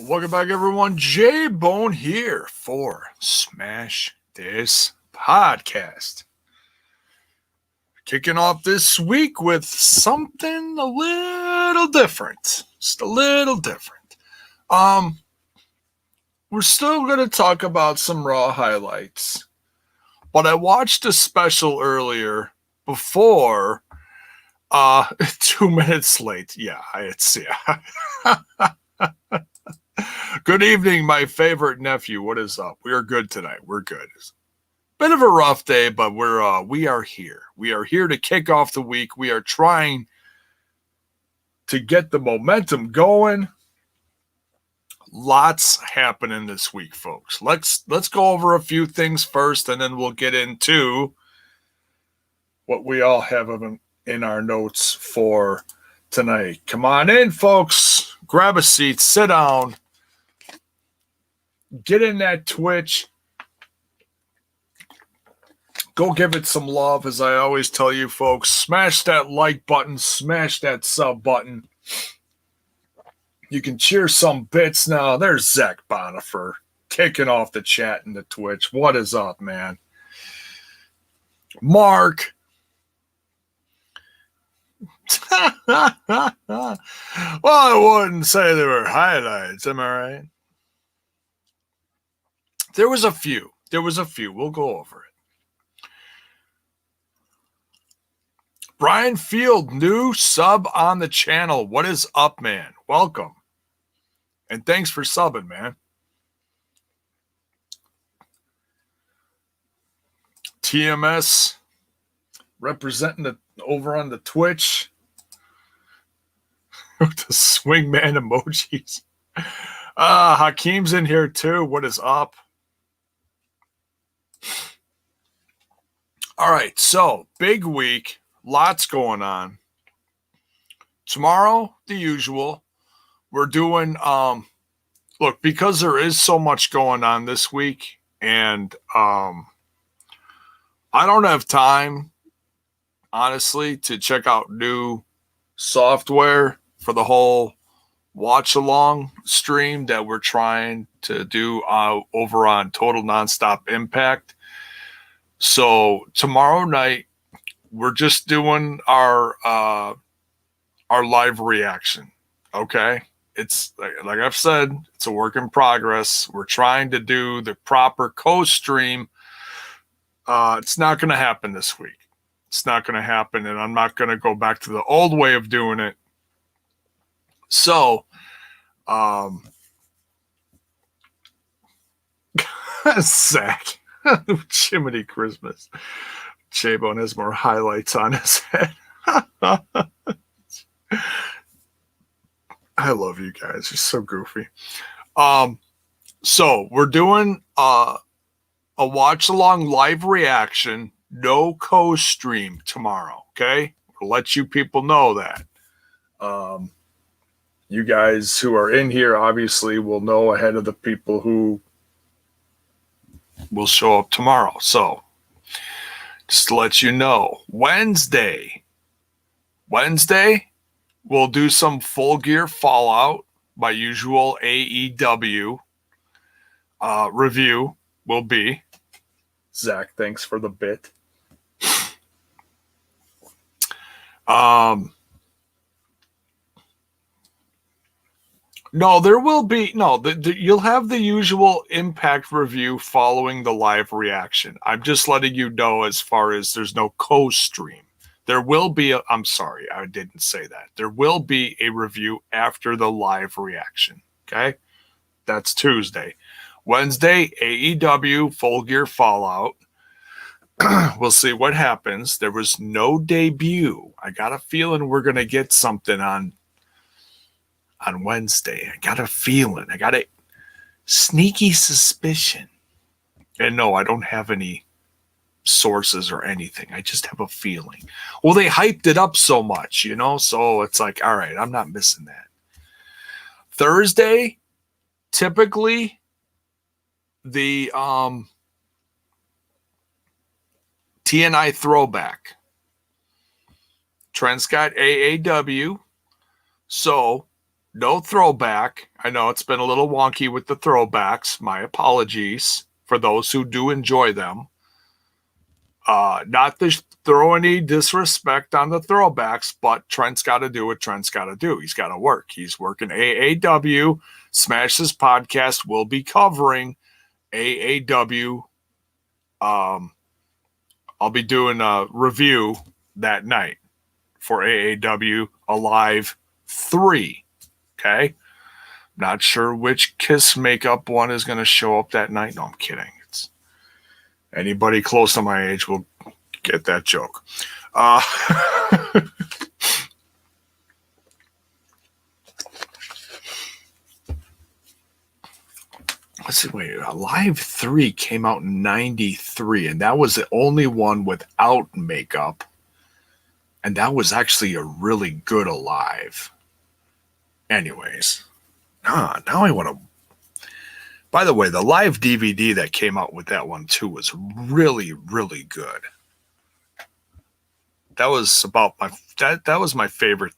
Welcome back, everyone. Jaybone here for Smash This Podcast. Kicking off this week with something a little different. Just a little different. We're still going to talk about some Raw highlights, but I watched a special earlier before 2 minutes late. Yeah. Good evening, my favorite nephew. What is up? We are good tonight. We're good. Bit of a rough day, but we are here. We are here to kick off the week. We are trying to get the momentum going. Lots happening this week, folks. Let's go over a few things first, and then we'll get into what we all have in our notes for tonight. Come on in, folks. Grab a seat. Sit down. Get in that Twitch. Go give it some love, as I always tell you, folks. Smash that like button. Smash that sub button. You can cheer some bits now. There's Zach Bonifer kicking off the chat in the Twitch. What is up, man? Mark. Well, I wouldn't say they were highlights. Am I right? There was a few. We'll go over it. Brian Field, new sub on the channel. What is up, man? Welcome. And thanks for subbing, man. TMS representing over on the Twitch. With the swingman emojis. Hakeem's in here too. What is up? All right, so big week, lots going on. Tomorrow, the usual, we're doing, look, because there is so much going on this week, and I don't have time, honestly, to check out new software for the whole watch-along stream that we're trying to do over on Total Nonstop Impact. So tomorrow night, we're just doing our live reaction. Okay, it's like I've said, it's a work in progress. We're trying to do the proper co-stream. It's not going to happen this week. It's not going to happen, and I'm not going to go back to the old way of doing it. So, Zach. Jiminy Christmas. Jaybone has more highlights on his head. I love you guys. You're so goofy. So we're doing a watch-along live reaction, no co-stream tomorrow, okay? We'll let you people know that. You guys who are in here obviously will know ahead of the people who will show up tomorrow. So just to let you know, Wednesday, we'll do some Full Gear Fallout, my usual AEW review will be. Zach, thanks for the bit. No, there will be you'll have the usual Impact review following the live reaction. I'm just letting you know as far as there's no co-stream. There will be I'm sorry, I didn't say that. There will be a review after the live reaction. Okay? That's Tuesday. Wednesday, AEW Full Gear Fallout. We'll see what happens. There was no debut. I got a feeling we're gonna get something on Wednesday. I got a feeling. I got a sneaky suspicion. And no, I don't have any sources or anything. I just have a feeling. Well, they hyped it up so much, so it's like, all right, I'm not missing that. Thursday, typically the TNI throwback. Trent Scott AAW. So No throwback. I know it's been a little wonky with the throwbacks. My apologies for those who do enjoy them. Not to throw any disrespect on the throwbacks, but Trent's got to do what Trent's got to do. He's got to work. He's working AAW. Smash's podcast will be covering AAW. I'll be doing a review that night for AAW Alive 3. Okay? Not sure which Kiss makeup one is going to show up that night. No, I'm kidding. It's anybody close to my age will get that joke. Let's see, wait, Alive 3 came out in 93, and that was the only one without makeup. And that was actually a really good Alive. Anyways, now I want to. By the way, the live DVD that came out with that one too was really, really good. That was about that was my favorite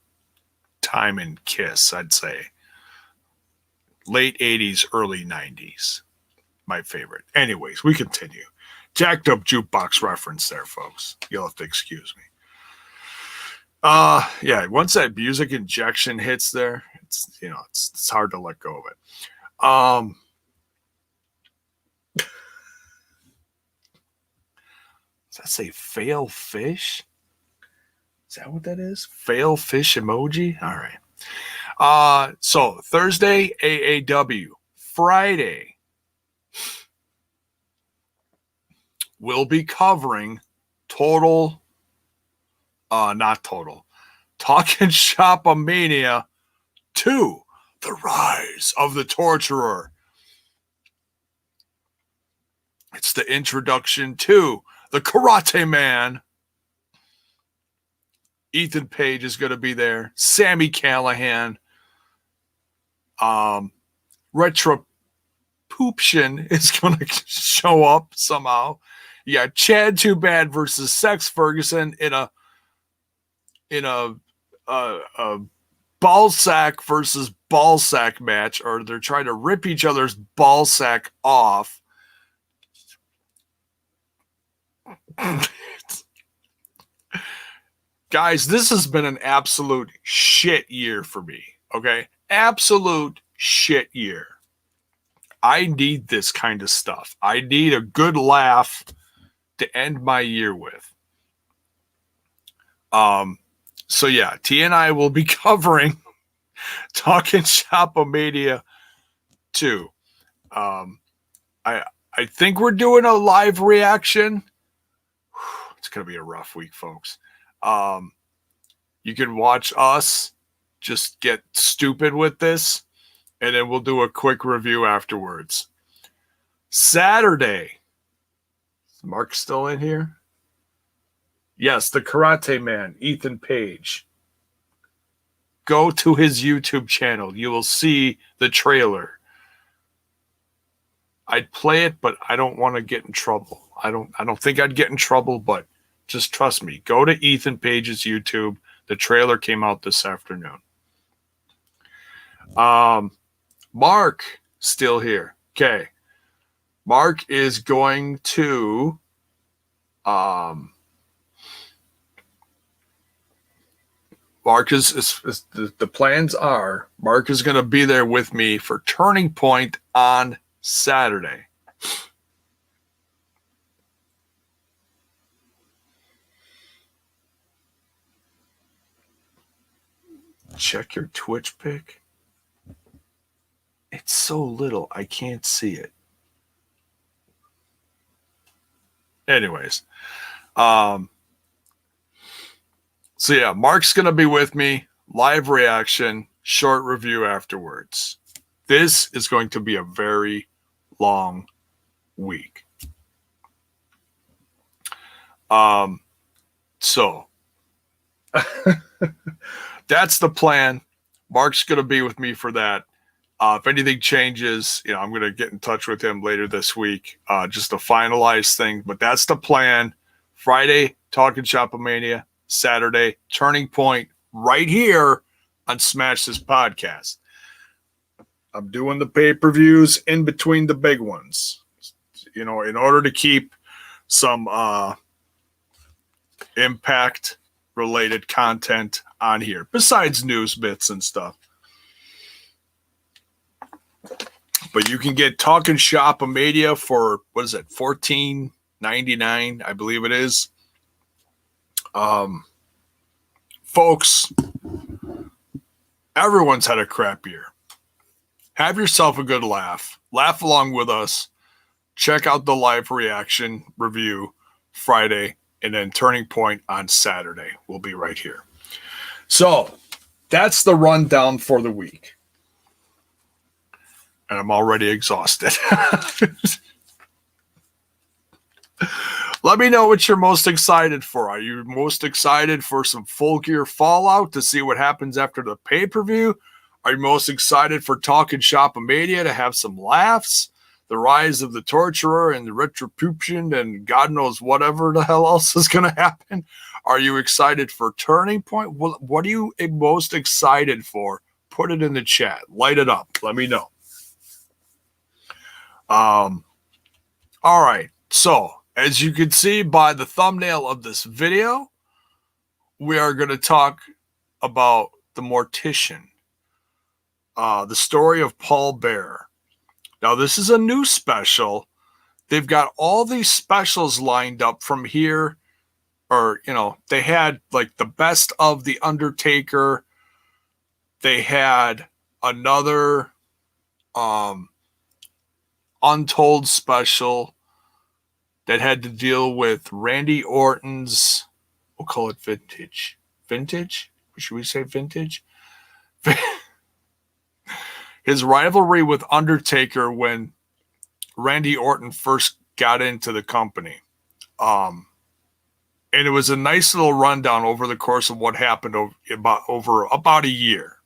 time in Kiss, I'd say. Late 80s, early 90s. My favorite. Anyways, we continue. Jacked up jukebox reference there, folks. You'll have to excuse me. Yeah, once that music injection hits there, it's hard to let go of it. Does that say fail fish? Is that what that is? Fail fish emoji? All right. So Thursday, AAW. Friday, we'll be covering Talking Shop-A-Mania 2, The Rise of the Torturer. It's the introduction to the Karate Man. Ethan Page is going to be there. Sammy Callahan. Retropooption is going to show up somehow. You got Chad Too Bad versus Sex Ferguson in a ball sack versus ball sack match, or they're trying to rip each other's ball sack off. Guys, this has been an absolute shit year for me. Okay? Absolute shit year. I need this kind of stuff. I need a good laugh to end my year with. So yeah, T and I will be covering Talking Shop-A-Mania 2. I think we're doing a live reaction. It's gonna be a rough week, folks. You can watch us just get stupid with this, and then we'll do a quick review afterwards. Saturday. Is Mark still in here? Yes, the Karate Man, Ethan Page. Go to his YouTube channel. You will see the trailer. I'd play it, but I don't want to get in trouble. I don't think I'd get in trouble, but just trust me. Go to Ethan Page's YouTube. The trailer came out this afternoon. Mark still here. Okay. Mark is going to Mark is the plans are Mark is going to be there with me for Turning Point on Saturday. Check your Twitch pic. It's so little, I can't see it. Anyways, so yeah, Mark's going to be with me. Live reaction, short review afterwards. This is going to be a very long week. So that's the plan. Mark's going to be with me for that. If anything changes, I'm going to get in touch with him later this week just to finalize things. But that's the plan. Friday, Talking Shop-A-Mania. Saturday, Turning Point, right here on Smash This Podcast. I'm doing the pay-per-views in between the big ones, in order to keep some Impact-related content on here, besides news bits and stuff. But you can get Talking Shop Media for, what is it, $14.99, I believe it is. Folks, everyone's had a crap year. Have yourself a good laugh. Laugh along with us. Check out the live reaction review Friday, and then Turning Point on Saturday. We'll be right here. So that's the rundown for the week. And I'm already exhausted. Let me know what you're most excited for. Are you most excited for some Full Gear Fallout to see what happens after the pay-per-view? Are you most excited for Talking Shop Mania to have some laughs? The rise of the torturer and the retribution and God knows whatever the hell else is going to happen? Are you excited for Turning Point? What are you most excited for? Put it in the chat. Light it up. Let me know. All right. So, as you can see by the thumbnail of this video, we are going to talk about the Mortician, the story of Paul Bearer. Now, this is a new special. They've got all these specials lined up from here, or, they had like the best of The Undertaker. They had another Untold special that had to deal with Randy Orton's, we'll call it vintage. Vintage? Should we say vintage? His rivalry with Undertaker when Randy Orton first got into the company. And it was a nice little rundown over the course of what happened over about a year.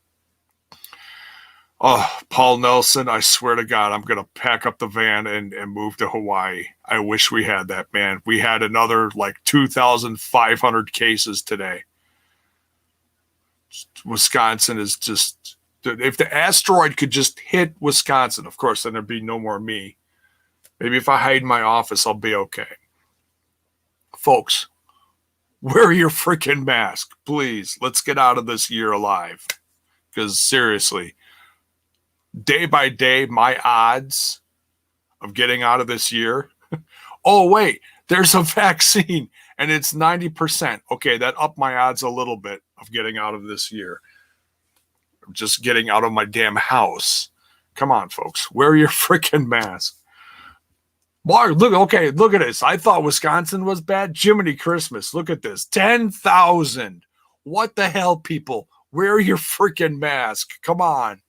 Oh, Paul Nelson, I swear to God, I'm going to pack up the van and move to Hawaii. I wish we had that, man. We had another 2,500 cases today. Wisconsin is just, if the asteroid could just hit Wisconsin, of course, then there'd be no more me. Maybe if I hide in my office, I'll be okay. Folks, wear your freaking mask, please. Let's get out of this year alive. Because seriously, day by day, my odds of getting out of this year. Oh, wait, there's a vaccine and it's 90%. Okay, that upped my odds a little bit of getting out of this year. Just getting out of my damn house. Come on, folks, wear your freaking mask. Mark, look at this. I thought Wisconsin was bad. Jiminy Christmas, look at this. 10,000. What the hell, people? Wear your freaking mask. Come on.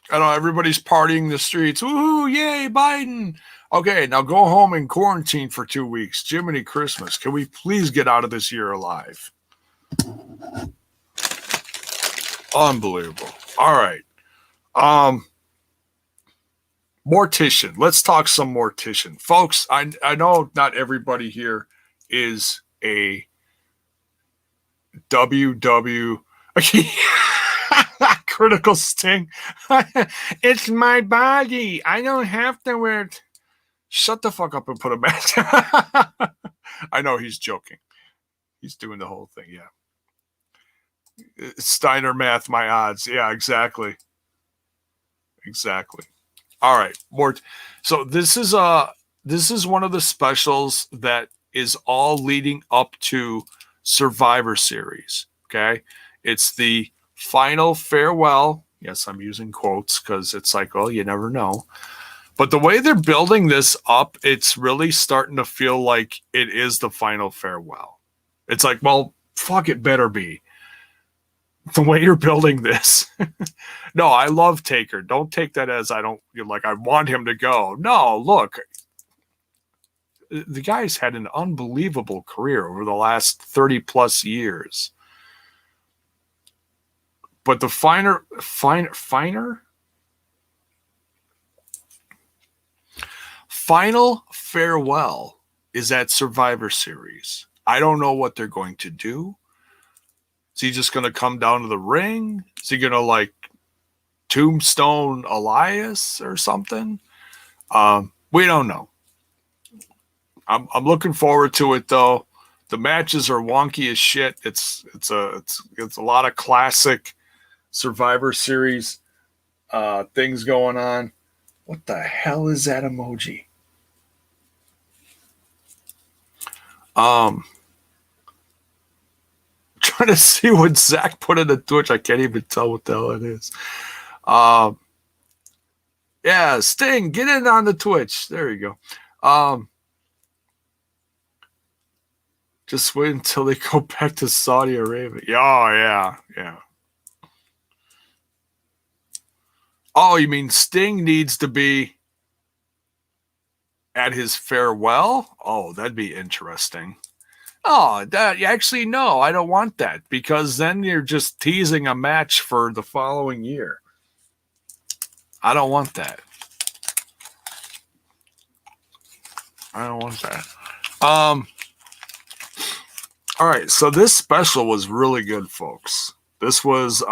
I know everybody's partying the streets. Woohoo, yay, Biden. Okay, now go home and quarantine for 2 weeks. Jiminy Christmas. Can we please get out of this year alive? Unbelievable. All right. Mortician. Let's talk some Mortician. Folks, I know not everybody here is a WW Critical Sting. It's my body. I don't have to wear it. Shut the fuck up and put a mask. I know he's joking. He's doing the whole thing. Yeah. Steiner math, my odds. Yeah, exactly. Exactly. All right. So this is one of the specials that is all leading up to Survivor Series. Okay. It's the final farewell. Yes, I'm using quotes because it's like, well, you never know. But the way they're building this up, it's really starting to feel like it is the final farewell. It's like, well, fuck, it better be. The way you're building this. No, I love Taker. Don't take that as I want him to go. No, look. The guy's had an unbelievable career over the last 30 plus years. But the final farewell is at Survivor Series. I don't know what they're going to do. Is he just going to come down to the ring? Is he going to like tombstone Elias or something? We don't know. I'm looking forward to it though. The matches are wonky as shit. It's a lot of classic Survivor Series things going on. What the hell is that emoji? Trying to see what Zach put in the Twitch. I can't even tell what the hell it is. Yeah, Sting, get in on the Twitch. There you go. Just wait until they go back to Saudi Arabia. Oh, yeah. Oh, you mean Sting needs to be at his farewell? Oh, that'd be interesting. Oh, that actually, no, I don't want that because then you're just teasing a match for the following year. I don't want that. All right, so this special was really good, folks. This was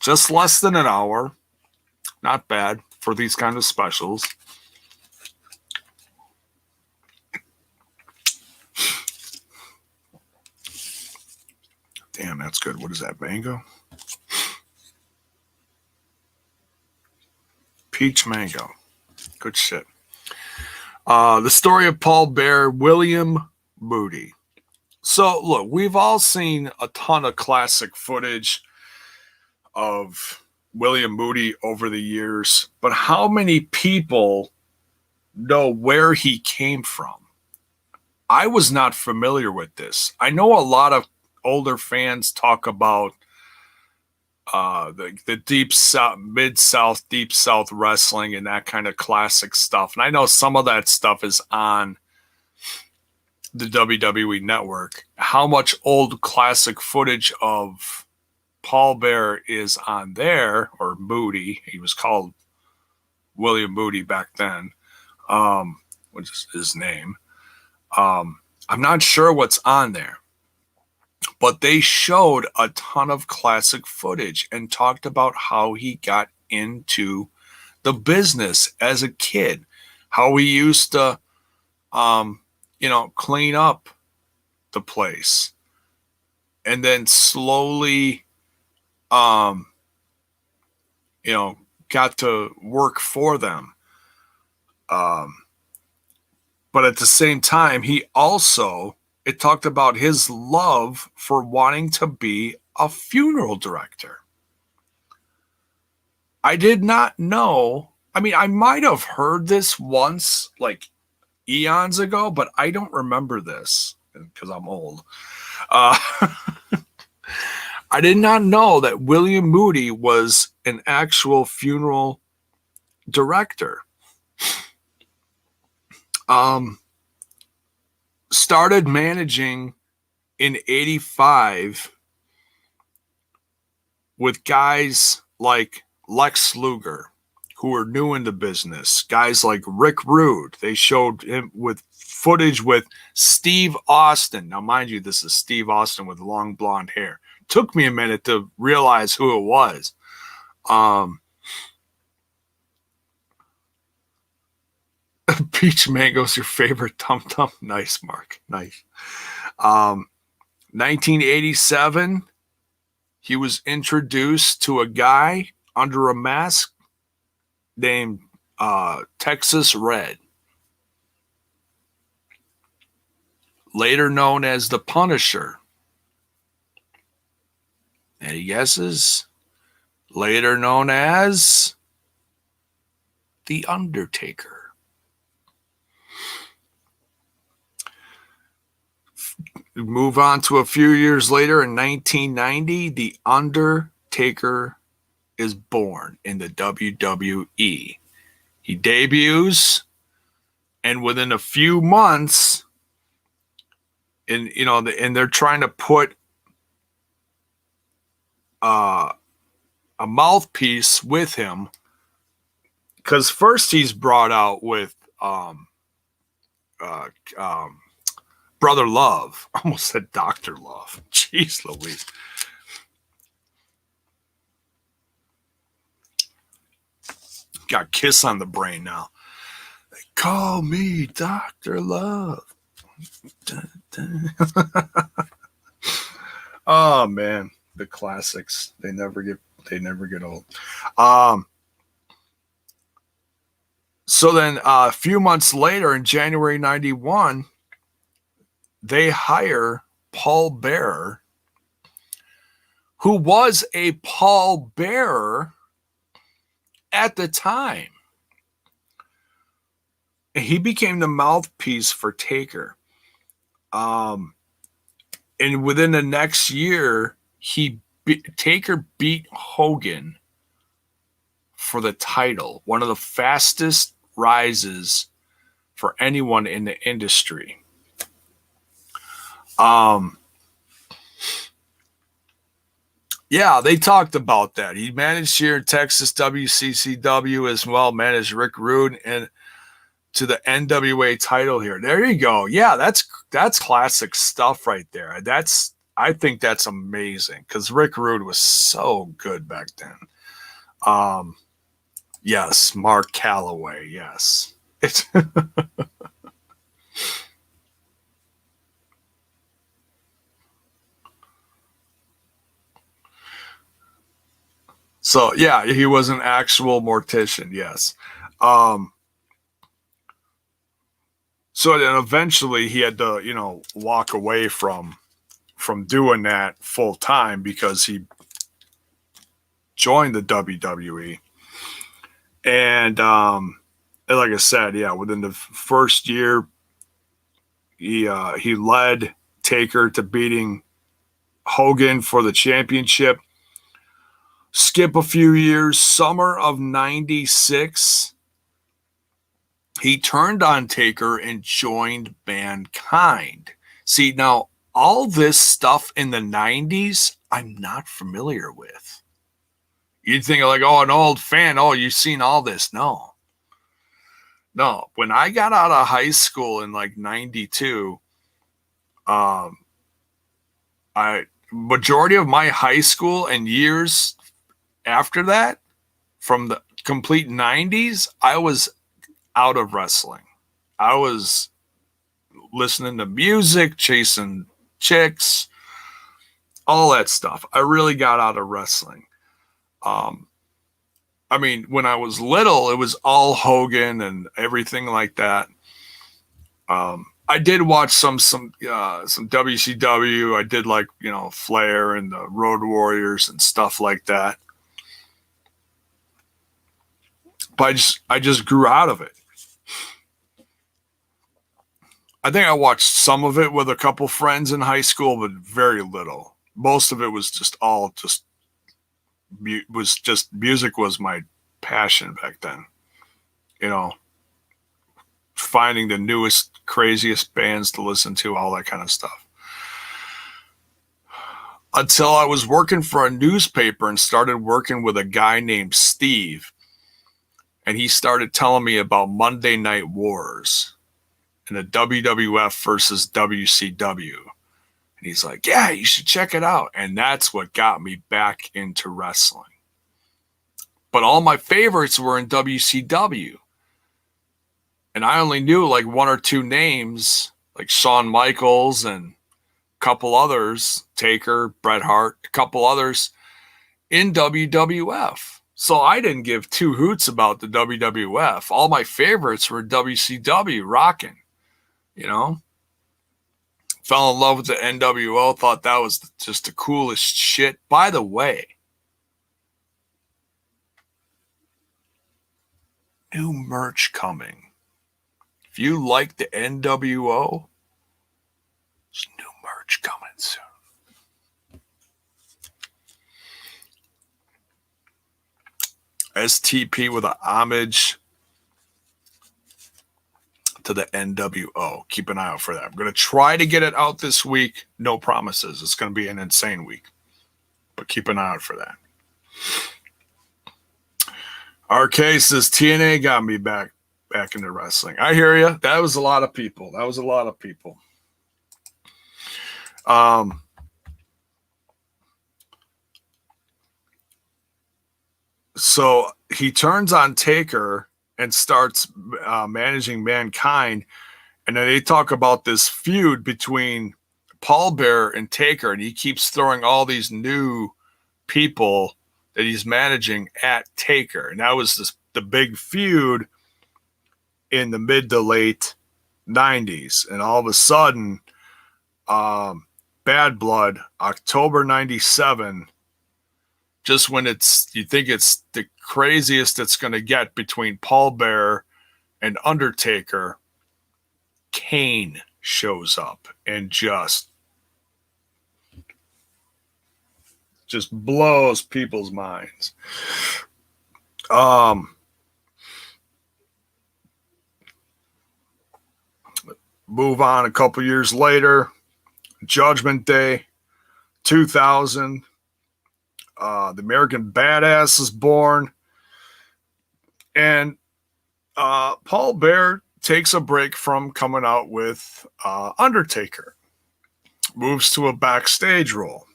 just less than an hour. Not bad for these kind of specials. Damn, that's good. What is that, mango? Peach mango. Good shit. The story of Paul Bearer, William Moody. So, look, we've all seen a ton of classic footage of William Moody over the years, but how many people know where he came from? I was not familiar with this. I know a lot of older fans talk about the deep south, mid-south, deep south wrestling and that kind of classic stuff. And I know some of that stuff is on the WWE network. How much old classic footage of Paul Bearer is on there, or Moody? He was called William Moody back then, which is his name. I'm not sure what's on there, but they showed a ton of classic footage and talked about how he got into the business as a kid, how he used to, clean up the place and then slowly, got to work for them. But at the same time, it talked about his love for wanting to be a funeral director. I did not know. I mean, I might have heard this once, like eons ago, but I don't remember this because I'm old. I did not know that William Moody was an actual funeral director. Started managing in 85 with guys like Lex Luger, who were new in the business, guys like Rick Rude. They showed him with footage with Steve Austin. Now, mind you, this is Steve Austin with long blonde hair. Took me a minute to realize who it was. Peach mango's your favorite tum-tum. Nice, Mark. Nice. 1987, he was introduced to a guy under a mask named Texas Red, later known as the Punisher. Any guesses? Later known as the Undertaker. Move on to a few years later in 1990, the Undertaker is born in the WWE. He debuts, and within a few months, and they're trying to put a mouthpiece with him, because first he's brought out with Brother Love. I almost said Dr. Love. Jeez Louise. Got Kiss on the brain now. They call me Dr. Love. Dun, dun. Oh man, the classics. They never get old. So then a few months later in January 91, they hire Paul Bearer, who was a Paul Bearer at the time. He became the mouthpiece for Taker. And within the next year, Taker beat Hogan for the title, one of the fastest rises for anyone in the industry. Yeah, they talked about that. He managed here in Texas WCCW as well, managed Rick Rude and to the NWA title here. There you go. Yeah, that's classic stuff right there. I think that's amazing because Rick Rude was so good back then. Yes, Mark Calloway. Yes, it's. So yeah, he was an actual mortician. Yes. So then eventually he had to, walk away from doing that full time because he joined the WWE. And like I said, yeah, within the first year, he led Taker to beating Hogan for the championship. Skip a few years, summer of 96, he turned on Taker and joined Mankind. See, now, all this stuff in the 90s, I'm not familiar with. You'd think like, oh, an old fan. Oh, you've seen all this. No. When I got out of high school in like 92, majority of my high school and years after that, from the complete 90s, I was out of wrestling. I was listening to music, chasing chicks, all that stuff. I really got out of wrestling. I mean, when I was little, it was all Hogan and everything like that. I did watch some WCW. I did like, Flair and the Road Warriors and stuff like that. But I just grew out of it. I think I watched some of it with a couple friends in high school, but very little. Most of it was music was my passion back then. Finding the newest, craziest bands to listen to, all that kind of stuff. Until I was working for a newspaper and started working with a guy named Steve. And he started telling me about Monday Night Wars and the WWF versus WCW. And he's like, yeah, you should check it out. And that's what got me back into wrestling. But all my favorites were in WCW. And I only knew like one or two names, like Shawn Michaels and a couple others, Taker, Bret Hart, a couple others in WWF. So I didn't give two hoots about the WWF. All my favorites were WCW, rocking, Fell in love with the NWO, thought that was just the coolest shit. By the way, new merch coming. If you like the NWO, there's new merch coming soon. STP with a homage to the NWO. Keep an eye out for that. I'm going to try to get it out this week. No promises. It's going to be an insane week. But keep an eye out for that. RK says TNA got me back into wrestling. I hear you. That was a lot of people. So he turns on Taker and starts managing Mankind. And then they talk about this feud between Paul Bearer and Taker, and he keeps throwing all these new people that he's managing at Taker. And that was the big feud in the mid to late 90s. And all of a sudden, Bad Blood, October 97, just when you think it's the craziest it's going to get between Paul Bearer and Undertaker, Kane shows up and just blows people's minds. Move on a couple years later, Judgment Day, 2000. The American Badass is born. And Paul Bearer takes a break from coming out with Undertaker. Moves to a backstage role.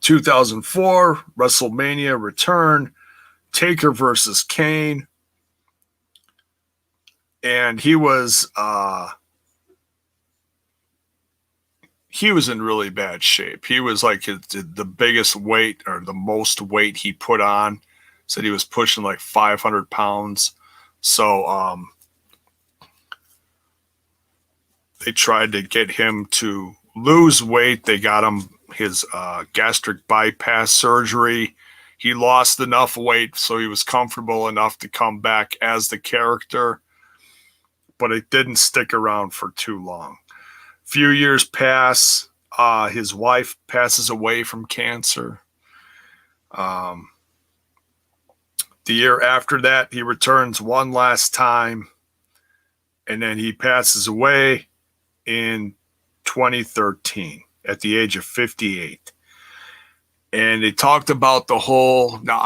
2004, WrestleMania return, Taker versus Kane. And he was in really bad shape. He was like the biggest weight or the most weight he put on. Said he was pushing like 500 pounds. So they tried to get him to lose weight. They got him his gastric bypass surgery. He lost enough weight so he was comfortable enough to come back as the character. But it didn't stick around for too long. Few years pass. His wife passes away from cancer. The year after that, he returns one last time, and then he passes away in 2013 at the age of 58. And they talked about the whole. Now,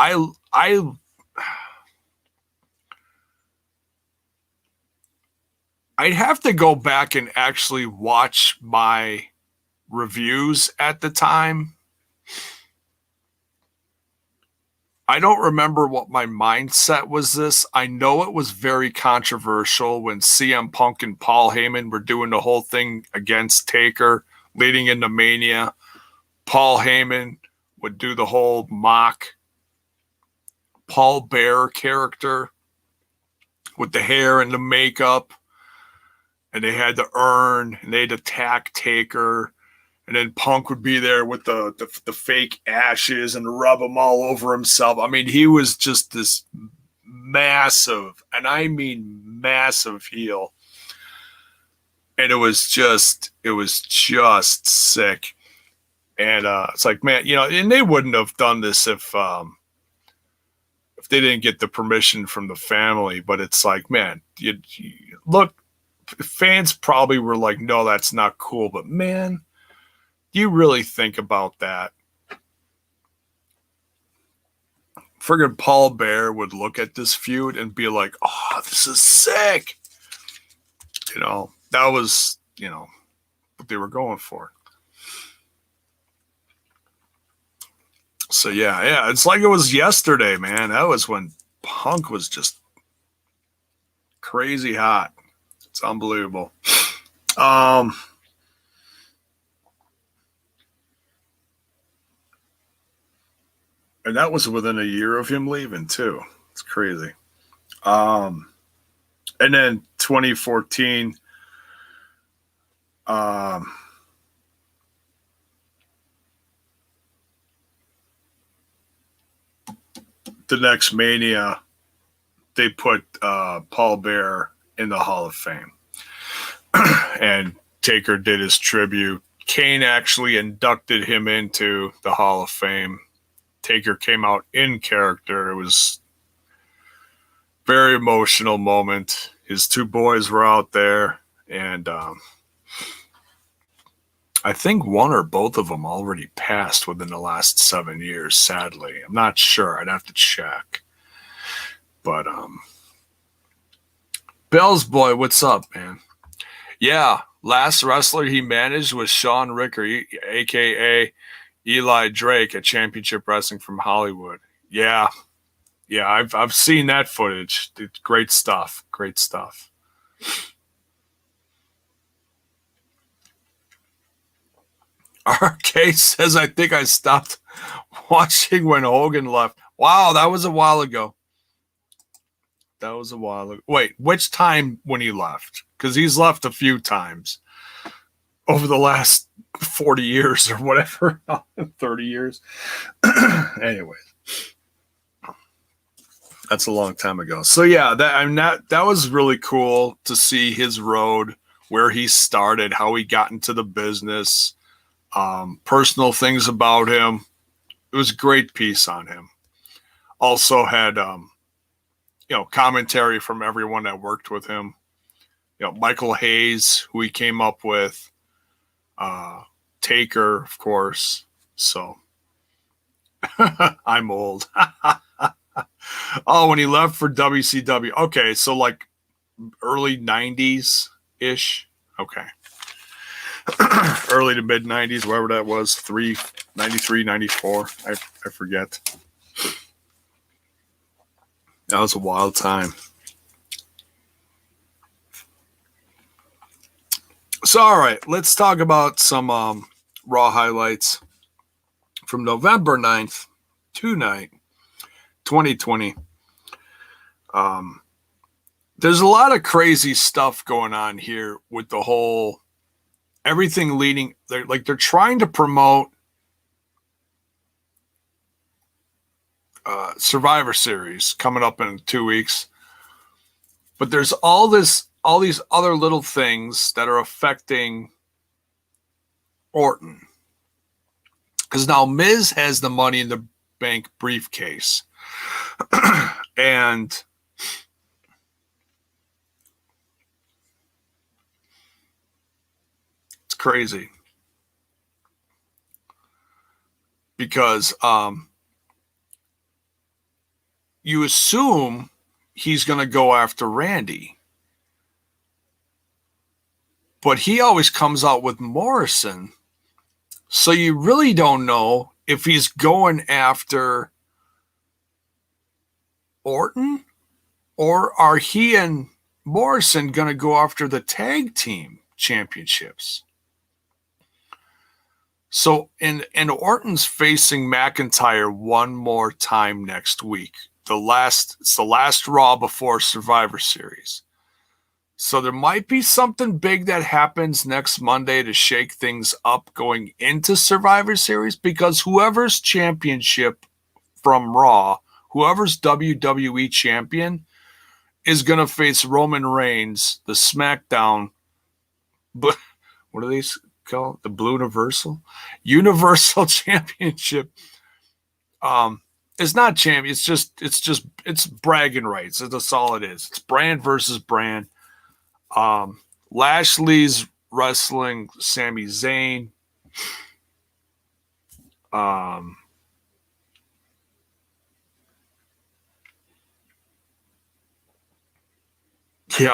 I'd have to go back and actually watch my reviews at the time. I don't remember what my mindset was this. I know it was very controversial when CM Punk and Paul Heyman were doing the whole thing against Taker leading into Mania. Paul Heyman would do the whole mock Paul Bearer character with the hair and the makeup. And they had the urn, and they'd attack Taker. And then Punk would be there with the fake ashes and rub them all over himself. I mean, he was just this massive, and I mean massive heel. And it was just sick. And it's like, man, and they wouldn't have done this if they didn't get the permission from the family. But it's like, man, you look, fans probably were like, no, that's not cool. But man, you really think about that. Friggin' Paul Bearer would look at this feud and be like, oh, this is sick. That was, what they were going for. So, yeah, it's like it was yesterday, man. That was when Punk was just crazy hot. It's unbelievable. And that was within a year of him leaving, too. It's crazy. And then 2014, the next Mania, they put Paul Bearer in the Hall of Fame. And Taker did his tribute. Kane actually inducted him into the Hall of Fame. Taker came out in character. It was a very emotional moment. His two boys were out there, and I think one or both of them already passed within the last 7 years, sadly. I'm not sure. I'd have to check. But Bell's boy, what's up, man? Yeah, last wrestler he managed was Sean Ricker, a.k.a. Eli Drake at Championship Wrestling from Hollywood. Yeah, I've seen that footage. It's great stuff. Great stuff. RK says, I think I stopped watching when Hogan left. Wow, that was a while ago. Wait, which time when he left? Because he's left a few times over the last 40 years or whatever, 30 years. Anyway, that's a long time ago. So yeah, that was really cool to see his road, where he started, how he got into the business, personal things about him. It was a great piece on him. Also had commentary from everyone that worked with him. Michael Hayes, who he came up with, Taker, of course. So I'm old. Oh, when he left for WCW. Okay, so like early 90s ish. Okay. Early to mid 90s, whatever that was, 93, 94. I forget. That was a wild time. So, all right, let's talk about some Raw highlights from November 9th tonight, 2020. There's a lot of crazy stuff going on here with the whole everything leading. They're trying to promote Survivor Series coming up in 2 weeks, but there's all these other little things that are affecting Orton, because now Miz has the Money in the Bank briefcase, and it's crazy because you assume he's going to go after Randy, but he always comes out with Morrison. So you really don't know if he's going after Orton, or are he and Morrison going to go after the tag team championships? So, and Orton's facing McIntyre one more time next week. It's the last Raw before Survivor Series. So there might be something big that happens next Monday to shake things up going into Survivor Series, because whoever's championship from Raw, whoever's WWE champion, is going to face Roman Reigns, the SmackDown, but what do they call it? The Blue Universal Championship. It's not champion. It's bragging rights. That's all it is. It's brand versus brand. Lashley's wrestling Sami Zayn. Yeah,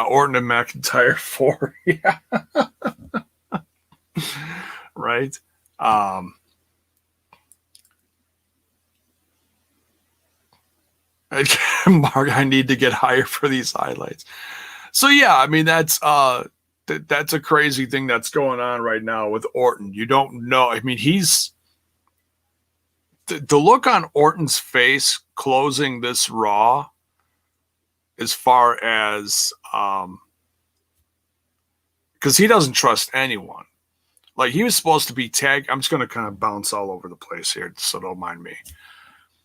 Orton and McIntyre 4. Yeah. Right. Mark, I need to get higher for these highlights. So yeah, I mean that's a crazy thing that's going on right now with Orton. You don't know. I mean, he's the look on Orton's face closing this Raw, as far as because he doesn't trust anyone. Like, he was supposed to be tagged. I'm just going to kind of bounce all over the place here, so don't mind me.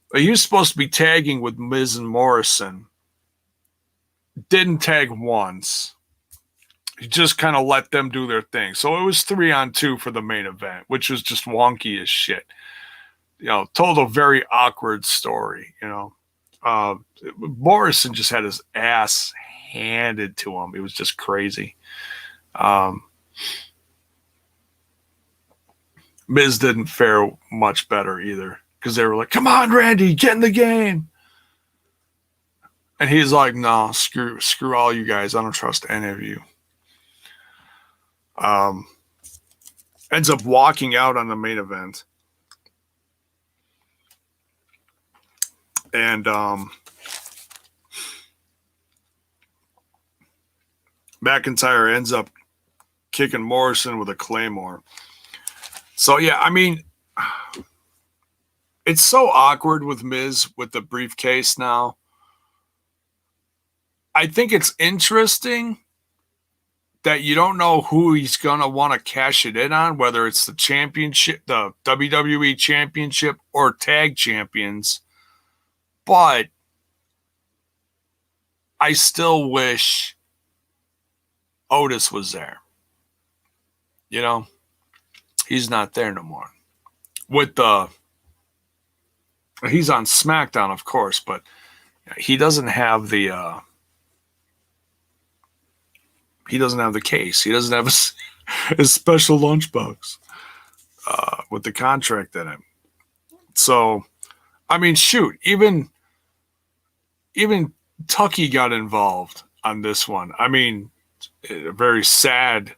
But he was supposed to be tagging with Miz and Morrison. Didn't tag once. He just kind of let them do their thing. So it was 3-on-2 for the main event, which was just wonky as shit. Told a very awkward story, Morrison just had his ass handed to him. It was just crazy. Miz didn't fare much better either, because they were like, come on, Randy, get in the game. And he's like, no, screw all you guys. I don't trust any of you. Ends up walking out on the main event. And McIntyre ends up kicking Morrison with a Claymore. So, yeah, I mean, it's so awkward with Miz with the briefcase now. I think it's interesting that you don't know who he's going to want to cash it in on, whether it's the championship, the WWE championship, or tag champions. But I still wish Otis was there. You know, he's not there no more. He's on SmackDown, of course, but he doesn't have the case. He doesn't have his special lunchbox with the contract in it. So, I mean, shoot, even Tucky got involved on this one. I mean, a very sad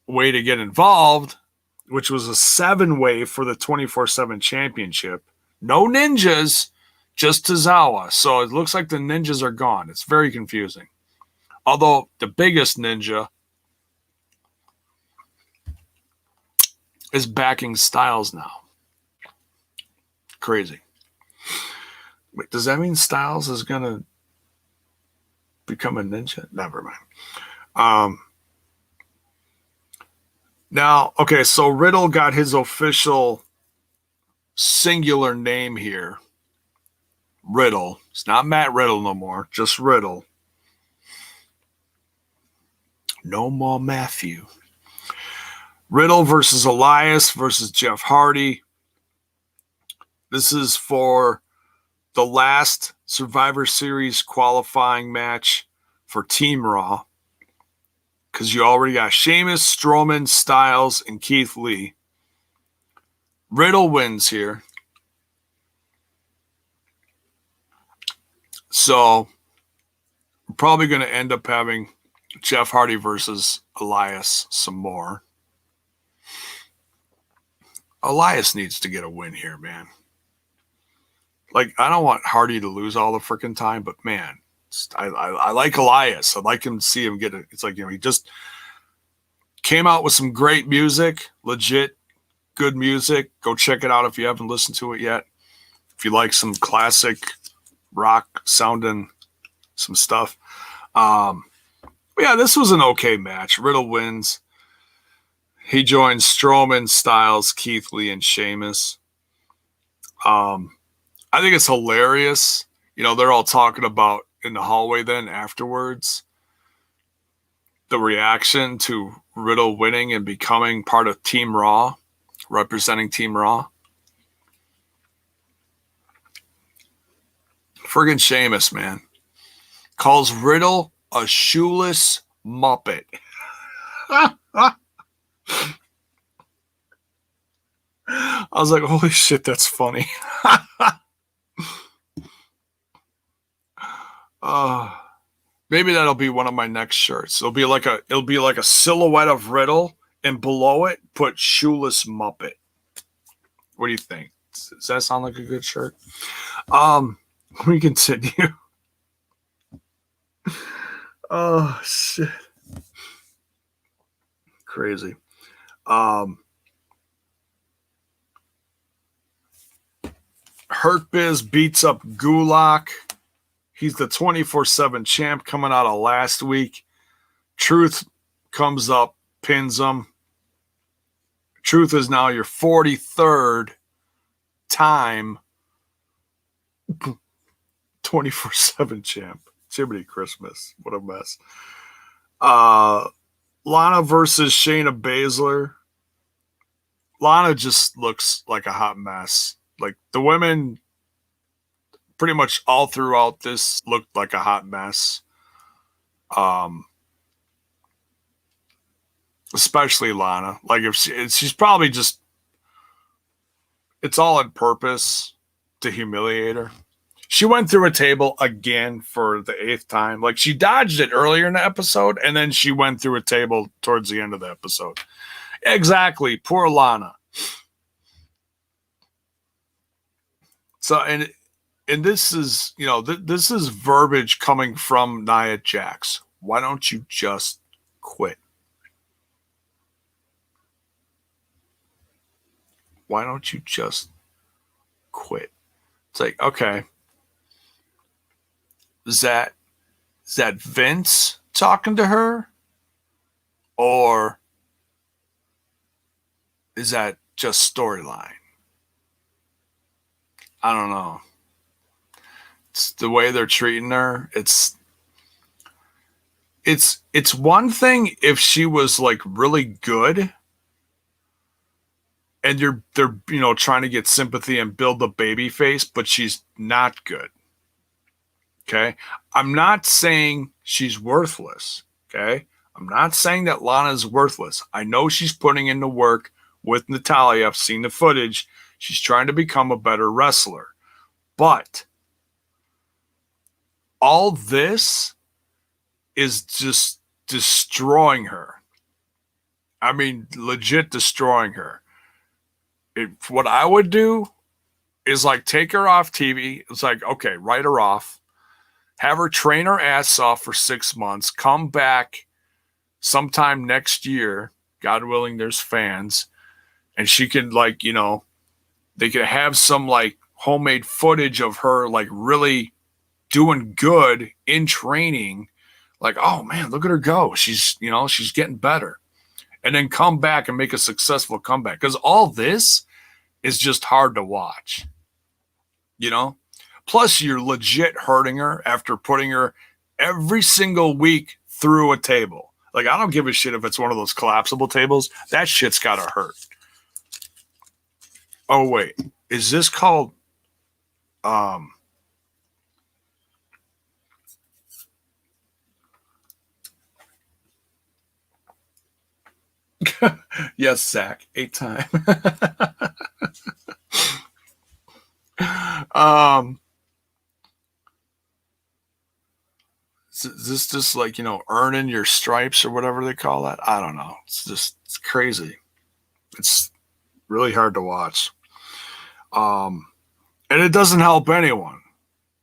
way to get involved, which was a 7-way for the 24/7 championship. No ninjas, just Tozawa. So it looks like the ninjas are gone. It's very confusing. Although the biggest ninja is backing Styles now. Crazy. Wait, does that mean Styles is going to become a ninja? Never mind. Now, okay, so Riddle got his official singular name here. Riddle. It's not Matt Riddle no more, just Riddle. No more Matthew. Riddle versus Elias versus Jeff Hardy. This is for the last Survivor Series qualifying match for Team Raw. Because you already got Sheamus, Strowman, Styles, and Keith Lee. Riddle wins here. So, we're probably going to end up having Jeff Hardy versus Elias some more. Elias needs to get a win here, man. Like, I don't want Hardy to lose all the freaking time, but man, I like Elias. I'd like him to see him get it. It's like, he just came out with some great music, legit good music. Go check it out if you haven't listened to it yet. If you like some classic rock sounding some stuff. Yeah, this was an okay match. Riddle wins. He joins Strowman, Styles, Keith Lee, and Sheamus. I think it's hilarious. They're all talking about in the hallway then afterwards the reaction to Riddle winning and becoming part of Team Raw, representing Team Raw. Friggin' Sheamus, man, calls Riddle a shoeless Muppet. I was like, holy shit, that's funny. Maybe that'll be one of my next shirts. It'll be like a silhouette of Riddle, and below it put shoeless Muppet. What do you think? Does that sound like a good shirt? We continue. Oh shit. Crazy. Hurt Biz beats up Gulak. He's the 24/7 champ coming out of last week. Truth comes up, pins him. Truth is now your 43rd time 24/7 champ. Jiminy Christmas. What a mess. Lana versus Shayna Baszler. Lana just looks like a hot mess. Like, the women pretty much all throughout this looked like a hot mess. Especially Lana. Like, if she's probably just, it's all on purpose to humiliate her. she went through a table again for the 8th time. Like, she dodged it earlier in the episode, and then she went through a table towards the end of the episode. Exactly. Poor Lana. So, and this is, this is verbiage coming from Nia Jax. Why don't you just quit? Why don't you just quit? It's like, okay, is that Vince talking to her? Or is that just storyline? I don't know. It's the way they're treating her. It's one thing if she was like really good and they're trying to get sympathy and build the baby face, but she's not good. Okay? I'm not saying she's worthless. Okay? I'm not saying that Lana's worthless. I know she's putting in the work with Natalya. I've seen the footage. She's trying to become a better wrestler. But all this is just destroying her. I mean, legit destroying her. What I would do is like take her off TV. It's like, okay, write her off. Have her train her ass off for 6 months. Come back sometime next year. God willing, there's fans. And she can they could have some like homemade footage of her like really doing good in training. Like, oh man, look at her go. She's getting better. And then come back and make a successful comeback. Because all this is just hard to watch. Plus, you're legit hurting her after putting her every single week through a table. Like, I don't give a shit if it's one of those collapsible tables. That shit's got to hurt. Oh, wait. Is this called... Yes, Zach. 8 time. Is this just like, earning your stripes or whatever they call that? I don't know. It's crazy. It's really hard to watch. And it doesn't help anyone.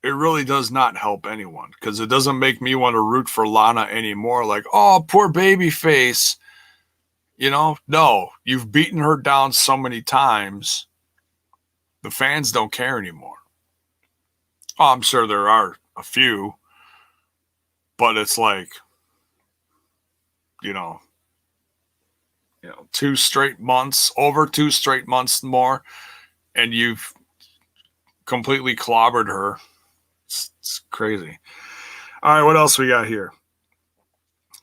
It really does not help anyone because it doesn't make me want to root for Lana anymore. Like, oh, poor baby face. No, you've beaten her down so many times. The fans don't care anymore. Oh, I'm sure there are a few. But it's like, 2 straight months, over 2 straight months more, and you've completely clobbered her. It's crazy. All right, what else we got here?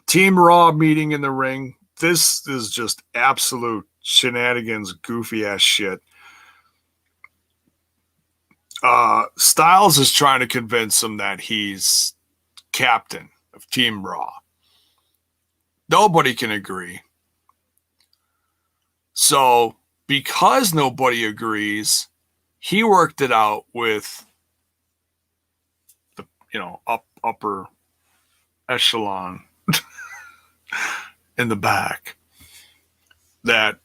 Team Raw meeting in the ring. This is just absolute shenanigans, goofy ass shit. Styles is trying to convince him that he's captain of Team Raw. Nobody can agree. So, because nobody agrees, he worked it out with the, upper echelon in the back that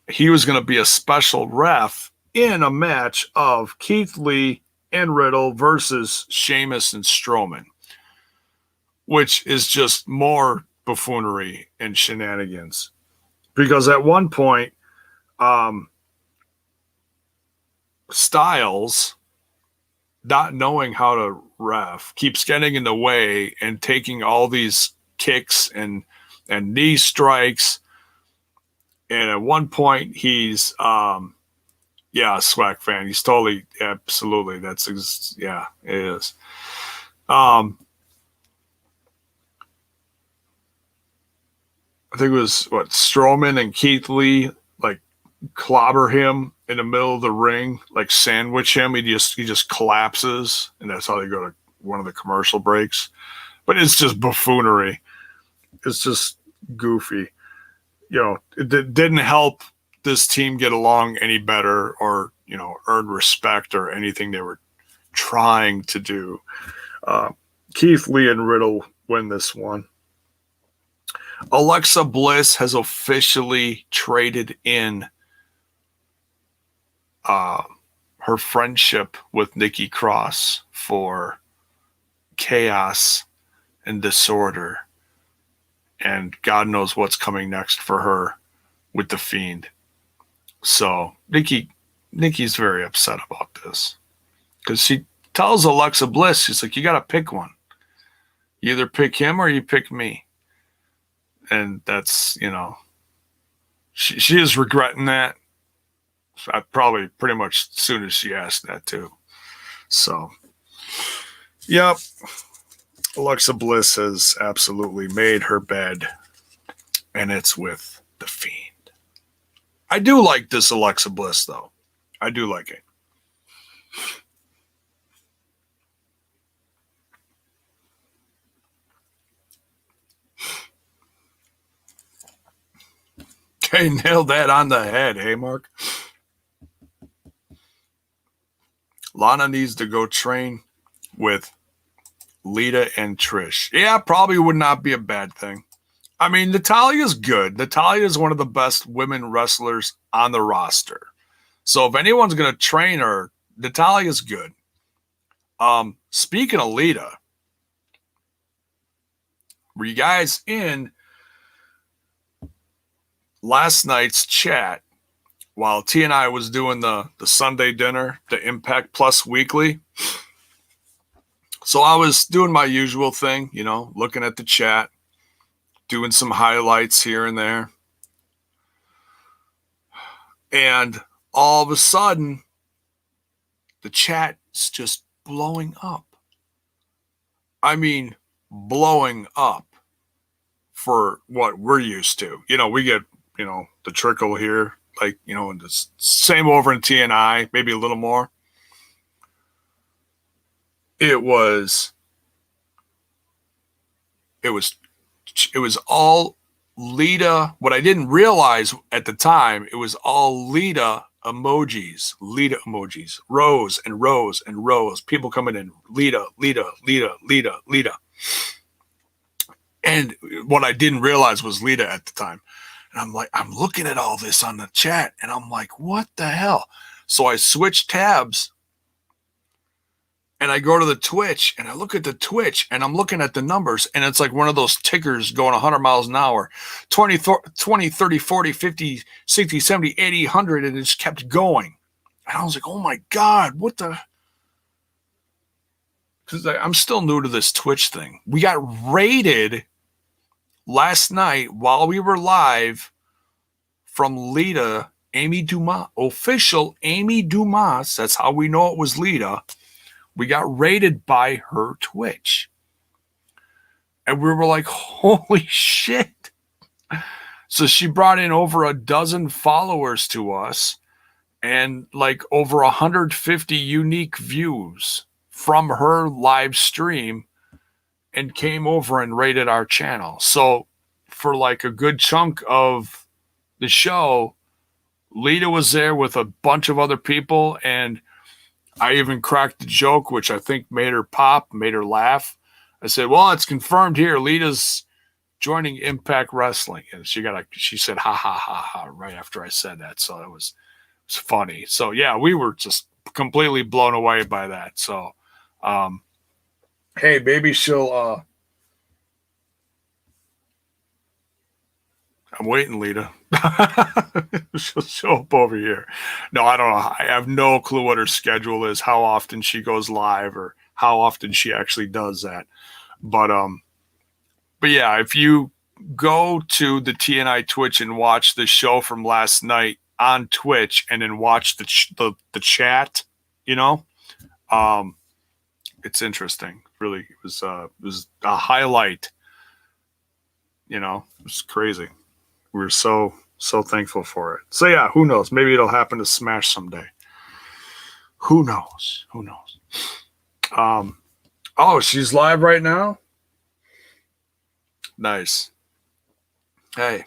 he was going to be a special ref in a match of Keith Lee and Riddle versus Sheamus and Strowman, which is just more buffoonery and shenanigans. Because at one point, Styles, not knowing how to ref, keeps getting in the way and taking all these kicks and knee strikes. And at one point, he's, a swag fan. He's totally, absolutely. It is. I think it was Strowman and Keith Lee like clobber him in the middle of the ring, like sandwich him. He just collapses, and that's how they go to one of the commercial breaks. But it's just buffoonery. It's just goofy. It didn't help this team get along any better or earn respect or anything they were trying to do. Keith Lee and Riddle win this one. Alexa Bliss has officially traded in her friendship with Nikki Cross for chaos and disorder. And God knows what's coming next for her with The Fiend. So Nikki's very upset about this. Because she tells Alexa Bliss, she's like, you got to pick one. You either pick him or you pick me. And that's, she is regretting that. Probably pretty much as soon as she asked that too. So, yep. Alexa Bliss has absolutely made her bed, and it's with The Fiend. I do like this Alexa Bliss, though. I do like it. Okay, nailed that on the head, hey, Mark? Lana needs to go train with Lita and Trish. Yeah, probably would not be a bad thing. I mean, Natalya's good. Natalya is one of the best women wrestlers on the roster. So if anyone's going to train her, Natalya's good. Speaking of Lita, were you guys in last night's chat while T and I was doing the Sunday dinner, the Impact Plus Weekly? So I was doing my usual thing, looking at the chat, doing some highlights here and there. And all of a sudden, the chat's just blowing up. I mean, blowing up for what we're used to. We get, the trickle here, like, and the same over in TNI, maybe a little more. It was all Lita. What I didn't realize at the time, it was all Lita emojis, rows and rows and rows. People coming in, Lita. And what I didn't realize was Lita at the time. And I'm looking at all this on the chat, and I'm like, what the hell? So I switch tabs, and I go to the Twitch, and I look at the Twitch, and I'm looking at the numbers, and it's like one of those tickers going 100 miles an hour, 20, 30, 40, 50, 60, 70, 80, 100, and it just kept going. And I was like, oh my God, what the? Because I'm still new to this Twitch thing. We got raided last night while we were live from Lita, Amy Dumas, official Amy Dumas. That's how we know it was Lita. We got raided by her Twitch. And we were like, holy shit. So she brought in over a dozen followers to us and like over 150 unique views from her live stream and came over and raided our channel. So for like a good chunk of the show, Lita was there with a bunch of other people, and I even cracked a joke, which I think made her pop, made her laugh. I said, well, it's confirmed here. Lita's joining Impact Wrestling. And she said, ha, ha, ha, ha, right after I said that. So it was funny. So, yeah, we were just completely blown away by that. So, hey, maybe she'll I'm waiting, Lita. She'll show up over here. No, I don't know. I have no clue what her schedule is, how often she goes live, or how often she actually does that. But yeah, if you go to the TNI Twitch and watch the show from last night on Twitch, and then watch the chat, it's interesting. Really, it was a highlight. It was crazy. We're so thankful for it. So yeah, who knows? Maybe it'll happen to Smash someday. Who knows? Oh, she's live right now? Nice. Hey.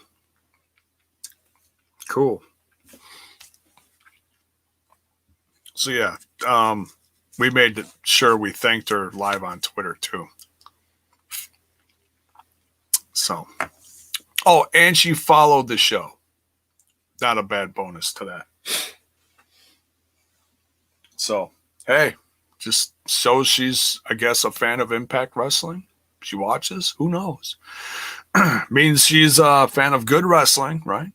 Cool. So yeah, we made sure we thanked her live on Twitter too. So, oh, and she followed the show. Not a bad bonus to that. So, hey, just shows she's, I guess, a fan of Impact Wrestling. She watches. Who knows? Means she's a fan of good wrestling, right?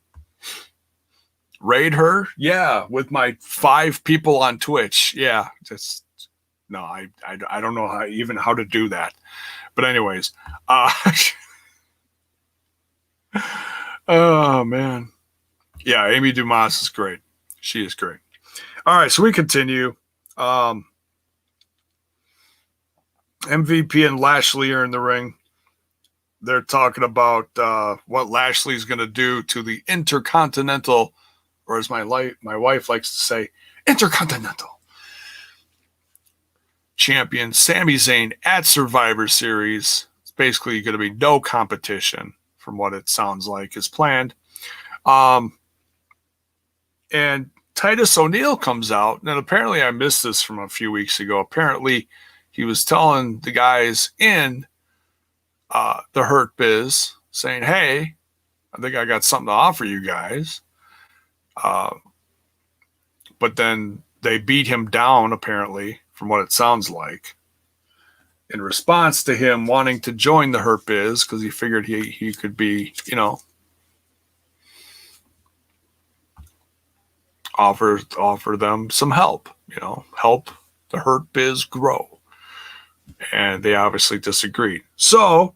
Raid her? Yeah, with my 5 people on Twitch. Yeah, just no, I don't know how to do that. But anyways, oh man, yeah, Amy Dumas is great. She is great. All right, so we continue. MVP and Lashley are in the ring. They're talking about what Lashley's going to do to the Intercontinental, or as my wife likes to say, Intercontinental champion Sami Zayn at Survivor Series. It's basically going to be no competition, from what it sounds like is planned. And Titus O'Neil comes out, and apparently I missed this from a few weeks ago. Apparently, he was telling the guys in the Hurt Biz, saying, hey, I think I got something to offer you guys. But then they beat him down, apparently, from what it sounds like, in response to him wanting to join the Hurt Biz because he figured he could be, offer them some help, help the Hurt Biz grow. And they obviously disagreed. So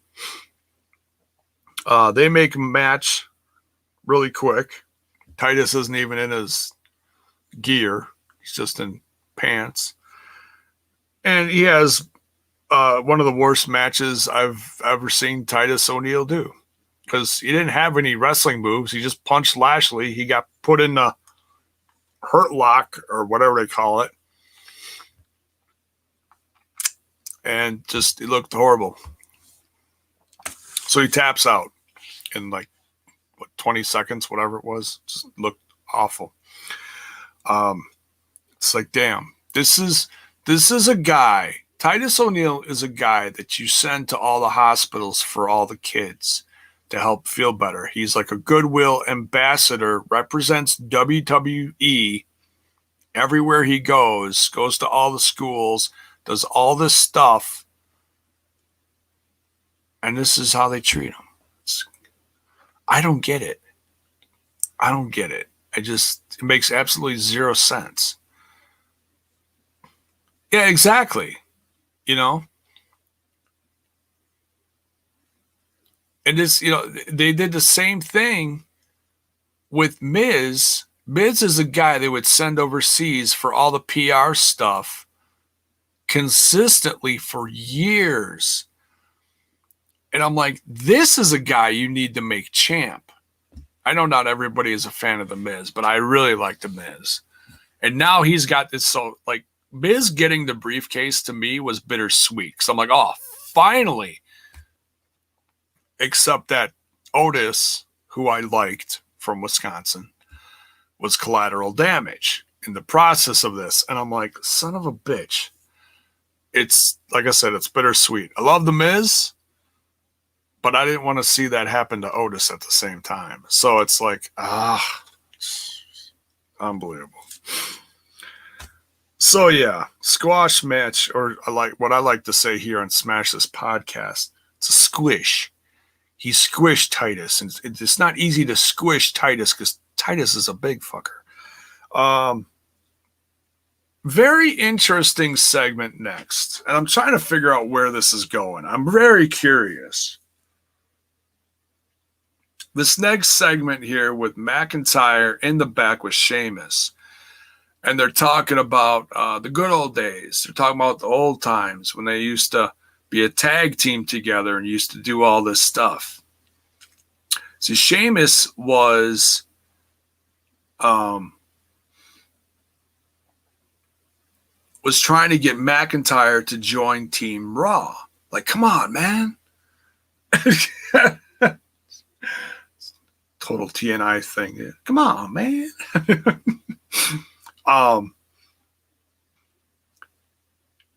they make a match really quick. Titus isn't even in his gear. He's just in pants. And he has one of the worst matches I've ever seen Titus O'Neil do. Because he didn't have any wrestling moves. He just punched Lashley. He got put in the Hurt Lock, or whatever they call it. And just, it looked horrible. So he taps out in 20 seconds, whatever it was. Just looked awful. It's like, damn, this is a guy. Titus O'Neil is a guy that you send to all the hospitals for all the kids to help feel better. He's like a goodwill ambassador, represents WWE everywhere he goes to all the schools, does all this stuff, and this is how they treat him. I don't get it. It makes absolutely zero sense. Yeah, exactly. And this, they did the same thing with Miz. Miz is a guy they would send overseas for all the PR stuff consistently for years. And I'm like, this is a guy you need to make champ. I know not everybody is a fan of The Miz, but I really like The Miz. And now he's got this, so Miz getting the briefcase to me was bittersweet. So I'm like, oh, finally. Except that Otis, who I liked from Wisconsin, was collateral damage in the process of this. And I'm like, son of a bitch. It's, like I said, it's bittersweet. I love The Miz, but I didn't want to see that happen to Otis at the same time. So it's like, unbelievable. So yeah, squash match, or what I like to say here on Smash This Podcast, it's a squish. He squished Titus, and it's not easy to squish Titus because Titus is a big fucker. Very interesting segment next, and I'm trying to figure out where this is going. I'm very curious. This next segment here with McIntyre in the back with Sheamus. And they're talking about the good old days. They're talking about the old times when they used to be a tag team together and used to do all this stuff. See, Sheamus was trying to get McIntyre to join Team Raw. Like, come on, man. Total TNI thing. Yeah. Come on,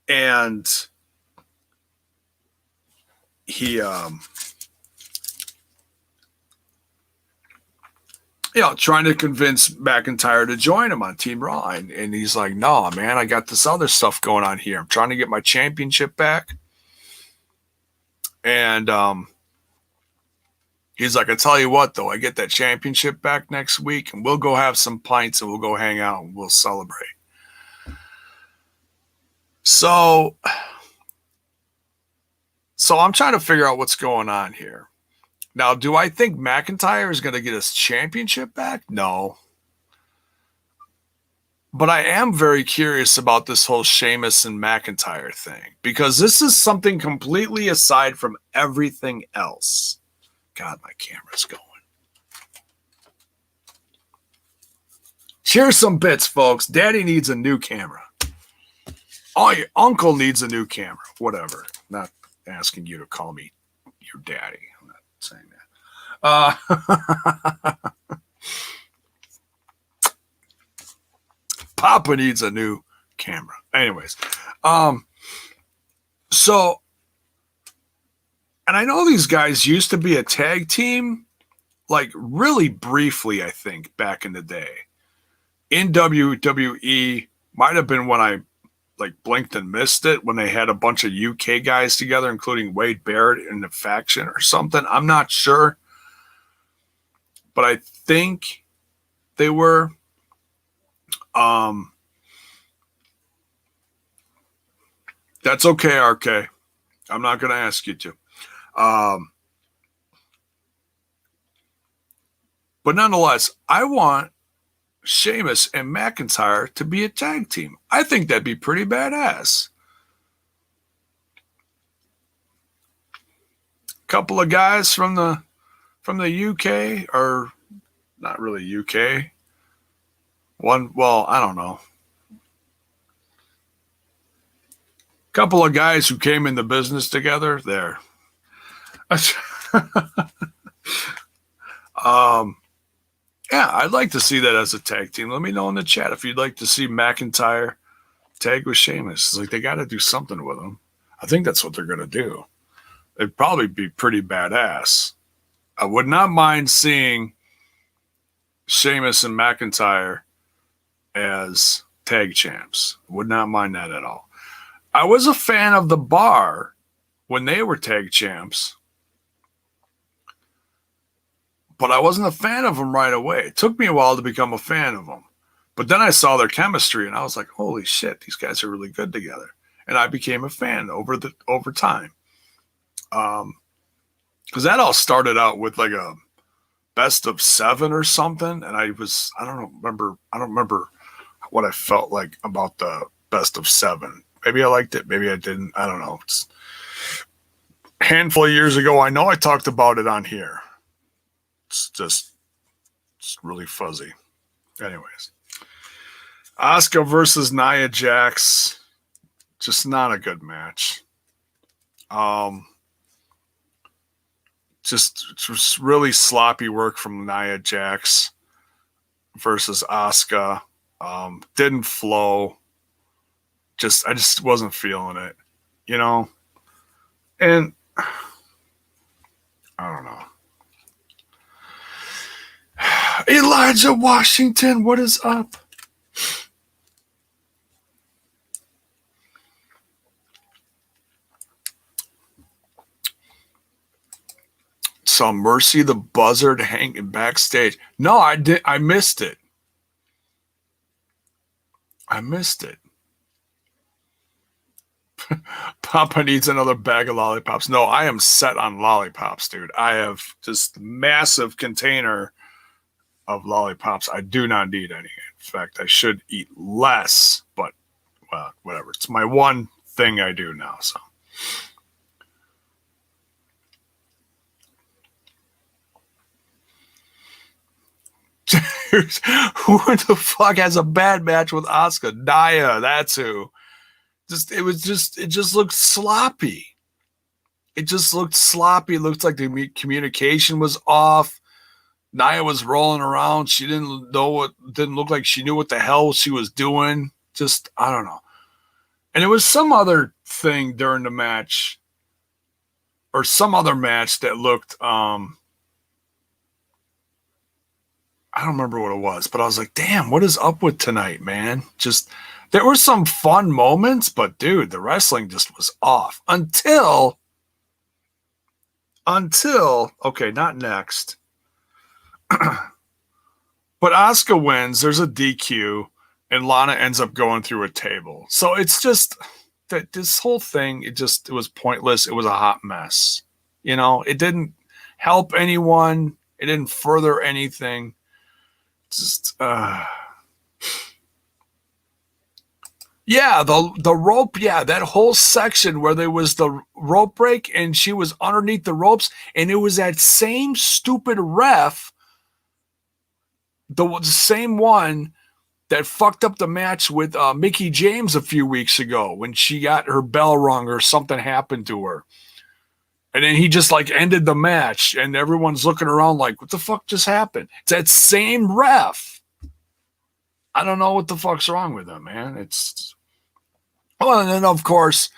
And he, trying to convince McIntyre to join him on Team Raw. And he's like, no, man, I got this other stuff going on here. I'm trying to get my championship back. And he's like, I tell you what, though, I get that championship back next week, and we'll go have some pints, and we'll go hang out, and we'll celebrate. So I'm trying to figure out what's going on here. Now, do I think McIntyre is going to get his championship back? No. But I am very curious about this whole Sheamus and McIntyre thing, because this is something completely aside from everything else. God, my camera's going. Share some bits, folks. Daddy needs a new camera. Oh, your uncle needs a new camera. Whatever. Not asking you to call me your daddy. I'm not saying that. Papa needs a new camera. Anyways. So, and I know these guys used to be a tag team, like really briefly, I think, back in the day. In WWE, might have been when I like blinked and missed it, when they had a bunch of UK guys together, including Wade Barrett in the faction or something. I'm not sure. But I think they were. That's okay, RK. I'm not going to ask you to. But nonetheless, I want Sheamus and McIntyre to be a tag team. I think that'd be pretty badass. Couple of guys from the UK, or not really UK. One, well, I don't know. Couple of guys who came in the business together there. Yeah, I'd like to see that as a tag team. Let me know in the chat if you'd like to see McIntyre tag with Sheamus. It's like they got to do something with him. I think that's what they're going to do. It'd probably be pretty badass. I would not mind seeing Sheamus and McIntyre as tag champs. Would not mind that at all. I was a fan of the Bar when they were tag champs, but I wasn't a fan of them right away. It took me a while to become a fan of them. But then I saw their chemistry, and I was like, holy shit, these guys are really good together. And I became a fan over time. Because that all started out with like a best of 7 or something, and I don't remember what I felt like about the best of 7. Maybe I liked it, maybe I didn't. I don't know. It's a handful of years ago. I know I talked about it on here. It's really fuzzy. Anyways, Asuka versus Nia Jax, just not a good match. Just really sloppy work from Nia Jax versus Asuka. Didn't flow. I just wasn't feeling it, you know? And I don't know. Elijah Washington, what is up? Saw Mercy the Buzzard hanging backstage. No, I missed it. Papa needs another bag of lollipops. No, I am set on lollipops, dude. I have just massive container of lollipops. I do not need any. In fact, I should eat less, but well, whatever. It's my one thing I do now, so. Who the fuck has a bad match with Asuka? Nia, that's who. It just looked sloppy. It just looked sloppy. It looked like the communication was off. Nia was rolling around. She didn't look like she knew what the hell she was doing. Just, I don't know. And it was some other thing during the match, or some other match that looked, I don't remember what it was, but I was like, damn, what is up with tonight, man? Just, there were some fun moments, but dude, the wrestling just was off until, okay, not next. But Asuka wins, there's a DQ, and Lana ends up going through a table. So it's just that this whole thing, it was pointless. It was a hot mess. You know, it didn't help anyone. It didn't further anything. Just yeah, the rope, yeah, that whole section where there was the rope break and she was underneath the ropes, and it was that same stupid ref, the same one that fucked up the match with Mickie James a few weeks ago when she got her bell rung or something happened to her. And then he just like ended the match and everyone's looking around like, what the fuck just happened? It's that same ref. I don't know what the fuck's wrong with him, man. It's, oh, and then of course,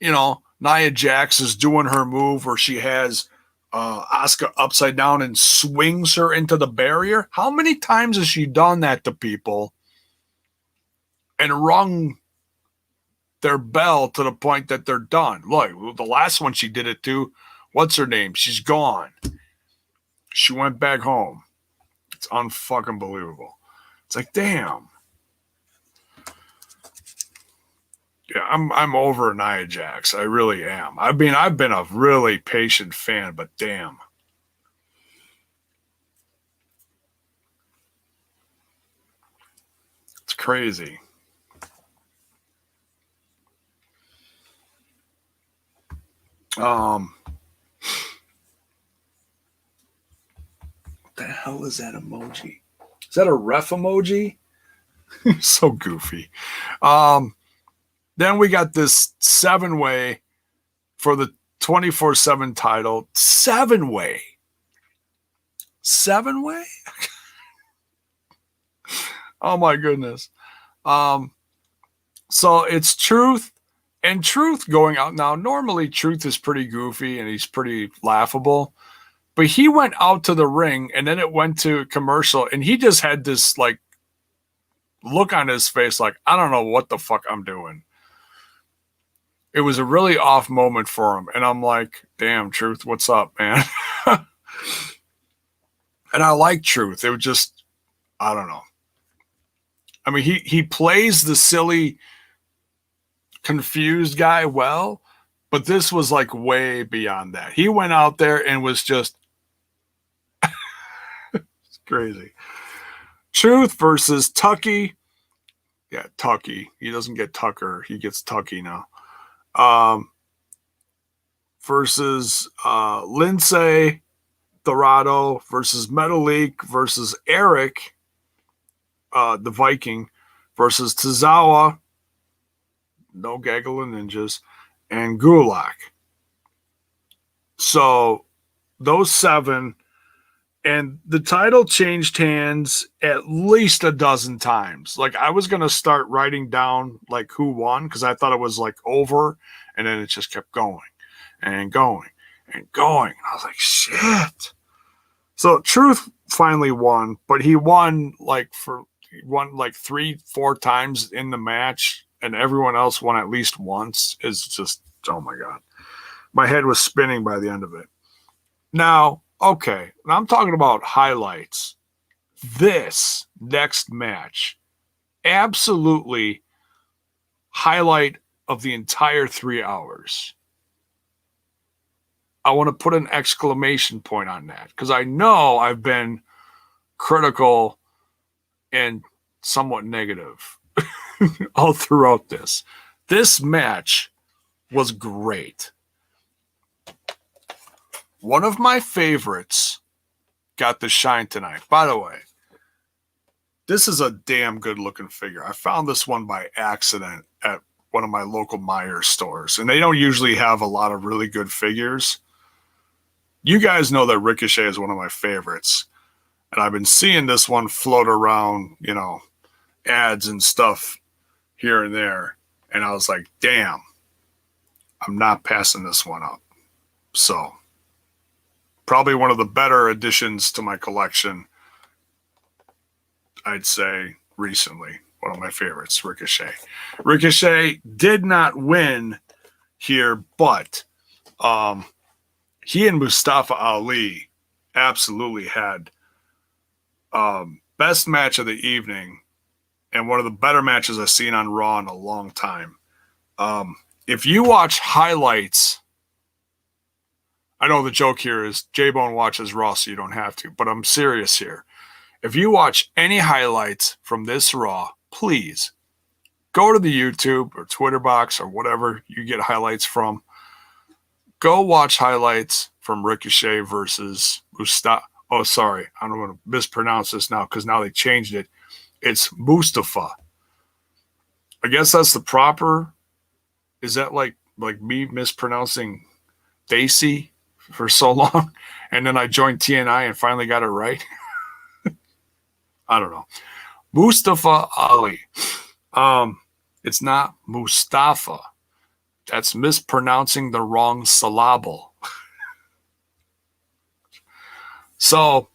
you know, Nia Jax is doing her move where she has Asuka upside down and swings her into the barrier. How many times has she done that to people and rung their bell to the point that they're done? Look, the last one she did it to, what's her name? She's gone. She went back home. It's unfucking believable. It's like, damn. Yeah, I'm over Nia Jax. I really am. I mean, I've been a really patient fan, but damn. It's crazy. What the hell is that emoji? Is that a ref emoji? So goofy. Then we got this 7-way for the 24/7 title. 7-way. 7-way? Oh my goodness. So it's Truth and Truth going out. Now, normally Truth is pretty goofy and he's pretty laughable. But he went out to the ring and then it went to commercial and he just had this like look on his face like, I don't know what the fuck I'm doing. It was a really off moment for him. And I'm like, damn, Truth, what's up, man? And I like Truth. It was just, I don't know. I mean, he plays the silly, confused guy well, but this was like way beyond that. He went out there and was just it's crazy. Truth versus Tucky. Yeah, Tucky. He doesn't get Tucker. He gets Tucky now. Versus Lindsay Dorado versus Metalik versus Eric, the Viking, versus Tozawa, no Gaggle and Ninjas, and Gulak. So those 7, and the title changed hands at least a dozen times. Like I was going to start writing down like who won because I thought it was like over, and then it just kept going and going and going. And I was like, shit. So Truth finally won, but he won like 3-4 times in the match, and everyone else won at least once. It's just, oh my God. My head was spinning by the end of it. Now, okay, I'm talking about highlights. This next match, absolutely highlight of the entire 3 hours. I want to put an exclamation point on that because I know I've been critical and somewhat negative all throughout this. This match was great. One of my favorites got the shine tonight. By the way, this is a damn good looking figure. I found this one by accident at one of my local Meijer stores, and they don't usually have a lot of really good figures. You guys know that Ricochet is one of my favorites, and I've been seeing this one float around, you know, ads and stuff here and there. And I was like, damn, I'm not passing this one up. So probably one of the better additions to my collection, I'd say, recently. One of my favorites, Ricochet. Ricochet did not win here, but he and Mustafa Ali absolutely had best match of the evening and one of the better matches I've seen on Raw in a long time. If you watch highlights, I know the joke here is Jaybone watches Raw, so you don't have to, but I'm serious here. If you watch any highlights from this Raw, please go to the YouTube or Twitter box or whatever you get highlights from. Go watch highlights from Ricochet versus Mustafa. Oh, sorry. I don't want to mispronounce this now because now they changed it. It's Mustafa. I guess that's the proper. Is that like me mispronouncing Daisy for so long? And then I joined TNI and finally got it right. I don't know. Mustafa Ali. It's not Mustafa. That's mispronouncing the wrong syllable. So,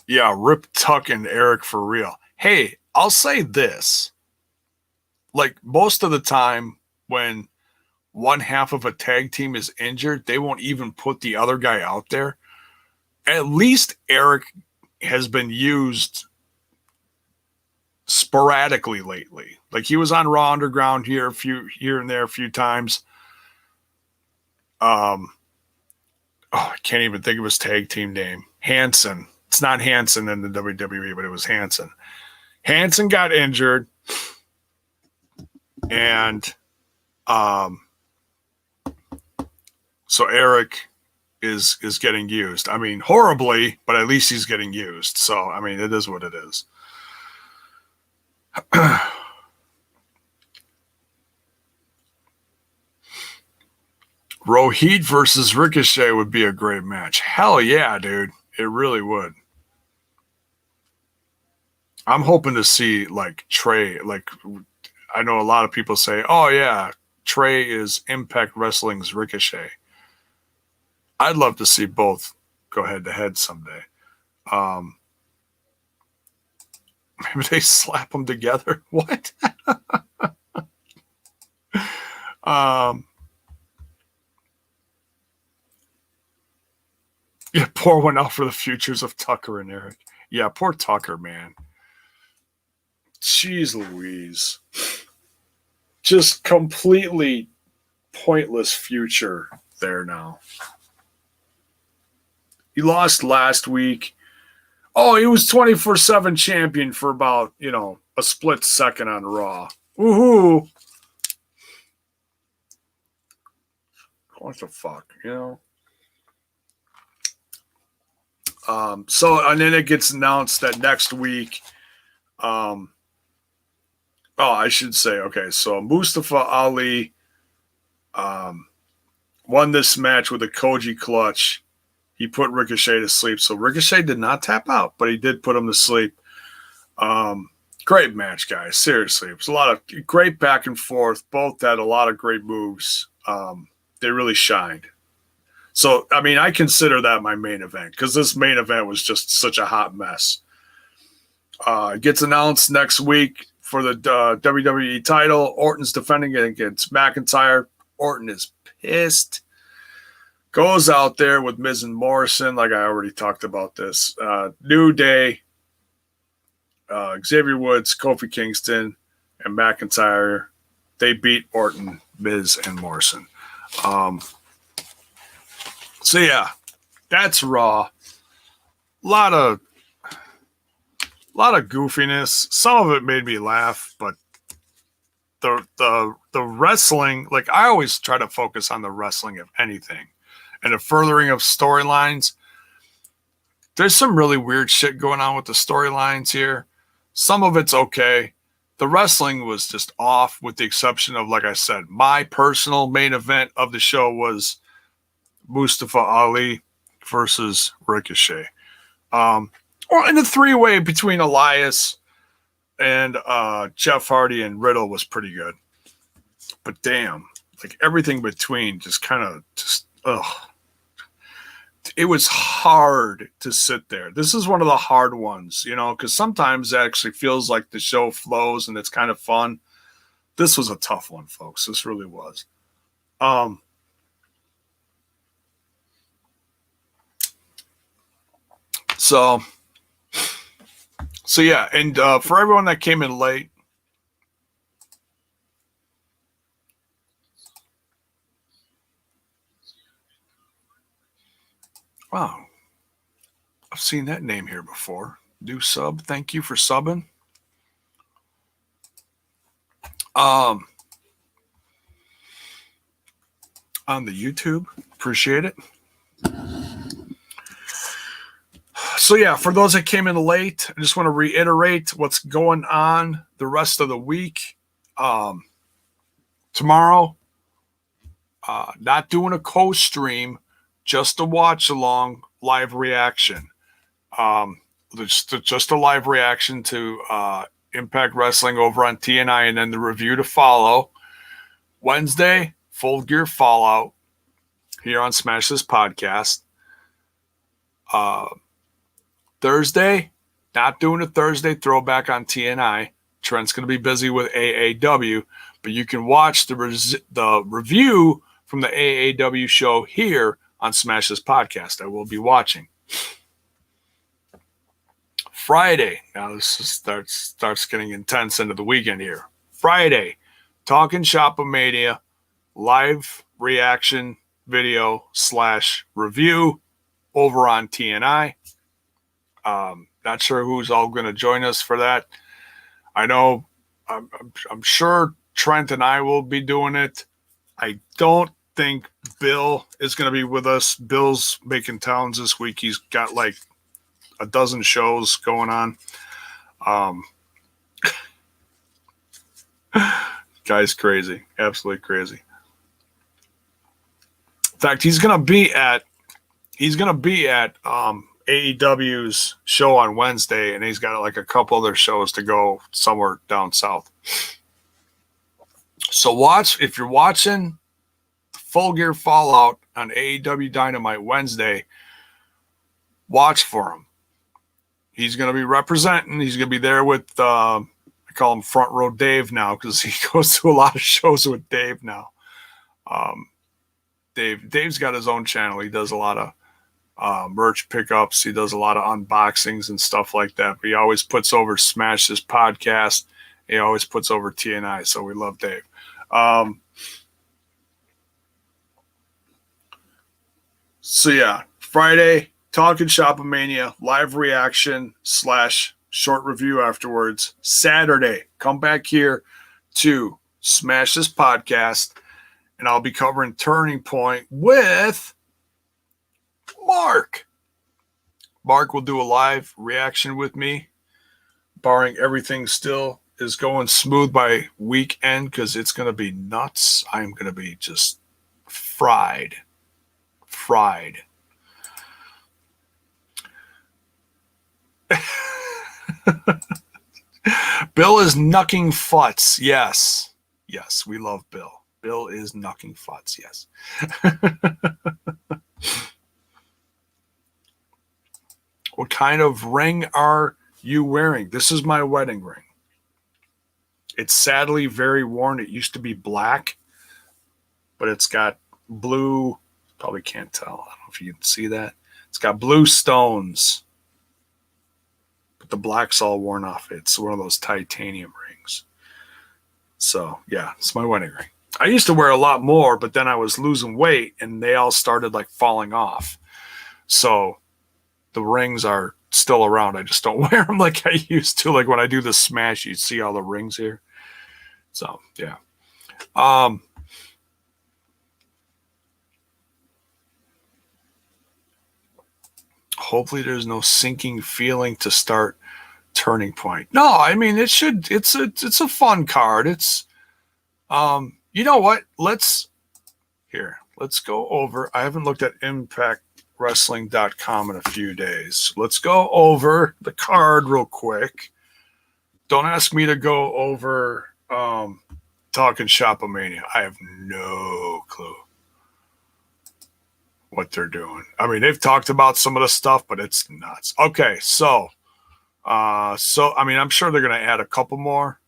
yeah, Rip Tuck and Eric for real. Hey, I'll say this. Like most of the time when one half of a tag team is injured, they won't even put the other guy out there. At least Eric has been used sporadically lately. Like he was on Raw Underground here and there a few times. I can't even think of his tag team name. Hanson. It's not Hanson in the WWE, but it was Hanson. Hanson got injured, and so Eric is getting used. I mean, horribly, but at least he's getting used. So, I mean, it is what it is. Rohit versus Ricochet would be a great match. Hell yeah, dude. It really would. I'm hoping to see like Trey. Like, I know a lot of people say, oh yeah, Trey is Impact Wrestling's Ricochet. I'd love to see both go head to head someday. Maybe they slap them together. What? Yeah, pour one out for the futures of Tucker and Eric. Yeah, poor Tucker, man. Jeez Louise. Just completely pointless future there now. He lost last week. Oh, he was 24/7 champion for about, a split second on Raw. Woohoo. What the fuck, So, and then it gets announced that next week, I should say, okay, so Mustafa Ali won this match with a Koji clutch. He put Ricochet to sleep. So Ricochet did not tap out, but he did put him to sleep. Great match, guys. Seriously. It was a lot of great back and forth. Both had a lot of great moves. They really shined. So, I mean, I consider that my main event because this main event was just such a hot mess. It gets announced next week for the WWE title. Orton's defending it against McIntyre. Orton is pissed. Goes out there with Miz and Morrison, like I already talked about this. New Day, Xavier Woods, Kofi Kingston, and McIntyre. They beat Orton, Miz, and Morrison. So yeah, that's Raw. A lot of goofiness. Some of it made me laugh, but the wrestling, like I always try to focus on the wrestling of anything. And the furthering of storylines. There's some really weird shit going on with the storylines here. Some of it's okay. The wrestling was just off with the exception of, like I said, my personal main event of the show was Mustafa Ali versus Ricochet. Or in the three-way between Elias and Jeff Hardy and Riddle was pretty good. But damn, like everything between just kind of it was hard to sit there. This is one of the hard ones, because sometimes it actually feels like the show flows and it's kind of fun. This was a tough one, folks. This really was. So yeah, and for everyone that came in late, wow, I've seen that name here before. New sub, thank you for subbing. On the YouTube, appreciate it. So yeah, for those that came in late, I just want to reiterate what's going on the rest of the week. Tomorrow, not doing a co-stream, just a watch along live reaction. Just a live reaction to Impact Wrestling over on TNI, and then the review to follow. Wednesday, Full Gear Fallout here on Smash This Podcast. Thursday, not doing a Thursday throwback on TNI. Trent's going to be busy with AAW, but you can watch the review from the AAW show here on Smash This Podcast. I will be watching. Friday, now this starts getting intense into the weekend here. Friday, Talking Shop-O-Mania, live reaction video / review over on TNI. Not sure who's all going to join us for that. I know I'm sure Trent and I will be doing it. I don't think Bill is going to be with us. Bill's making towns this week. He's got like a dozen shows going on. Guy's crazy. Absolutely crazy. In fact, he's going to be at AEW's show on Wednesday, and he's got like a couple other shows to go somewhere down south. So if you're watching Full Gear Fallout on AEW Dynamite Wednesday, watch for him. He's going to be representing. He's going to be there with, I call him Front Row Dave now because he goes to a lot of shows with Dave now. Dave's got his own channel. He does a lot of merch pickups. He does a lot of unboxings and stuff like that. But he always puts over Smash This Podcast. He always puts over TNI. So we love Dave. So yeah, Friday, Talking Shop-O-Mania, live reaction / short review afterwards. Saturday, come back here to Smash This Podcast, and I'll be covering Turning Point with Mark. Mark will do a live reaction with me, barring everything still is going smooth by weekend, because it's going to be nuts. I'm going to be just fried. Bill is knucking futz. Yes, we love Bill. Bill is knucking futz. Yes. What kind of ring are you wearing? This is my wedding ring. It's sadly very worn. It used to be black, but it's got blue. Probably can't tell. I don't know if you can see that. It's got blue stones, but the black's all worn off. It's one of those titanium rings. So yeah, it's my wedding ring. I used to wear a lot more, but then I was losing weight and they all started like falling off. So the rings are still around. I just don't wear them like I used to. Like when I do the smash, you see all the rings here. So yeah. Hopefully there's no sinking feeling to start Turning Point. No, I mean it's a fun card. It's you know what? Let's go over. I haven't looked at ImpactWrestling.com in a few days. Let's go over the card real quick. Don't ask me to go over talking Shopomania. I have no clue what they're doing. I mean, they've talked about some of the stuff, but it's nuts. Okay, so I mean, I'm sure they're going to add a couple more.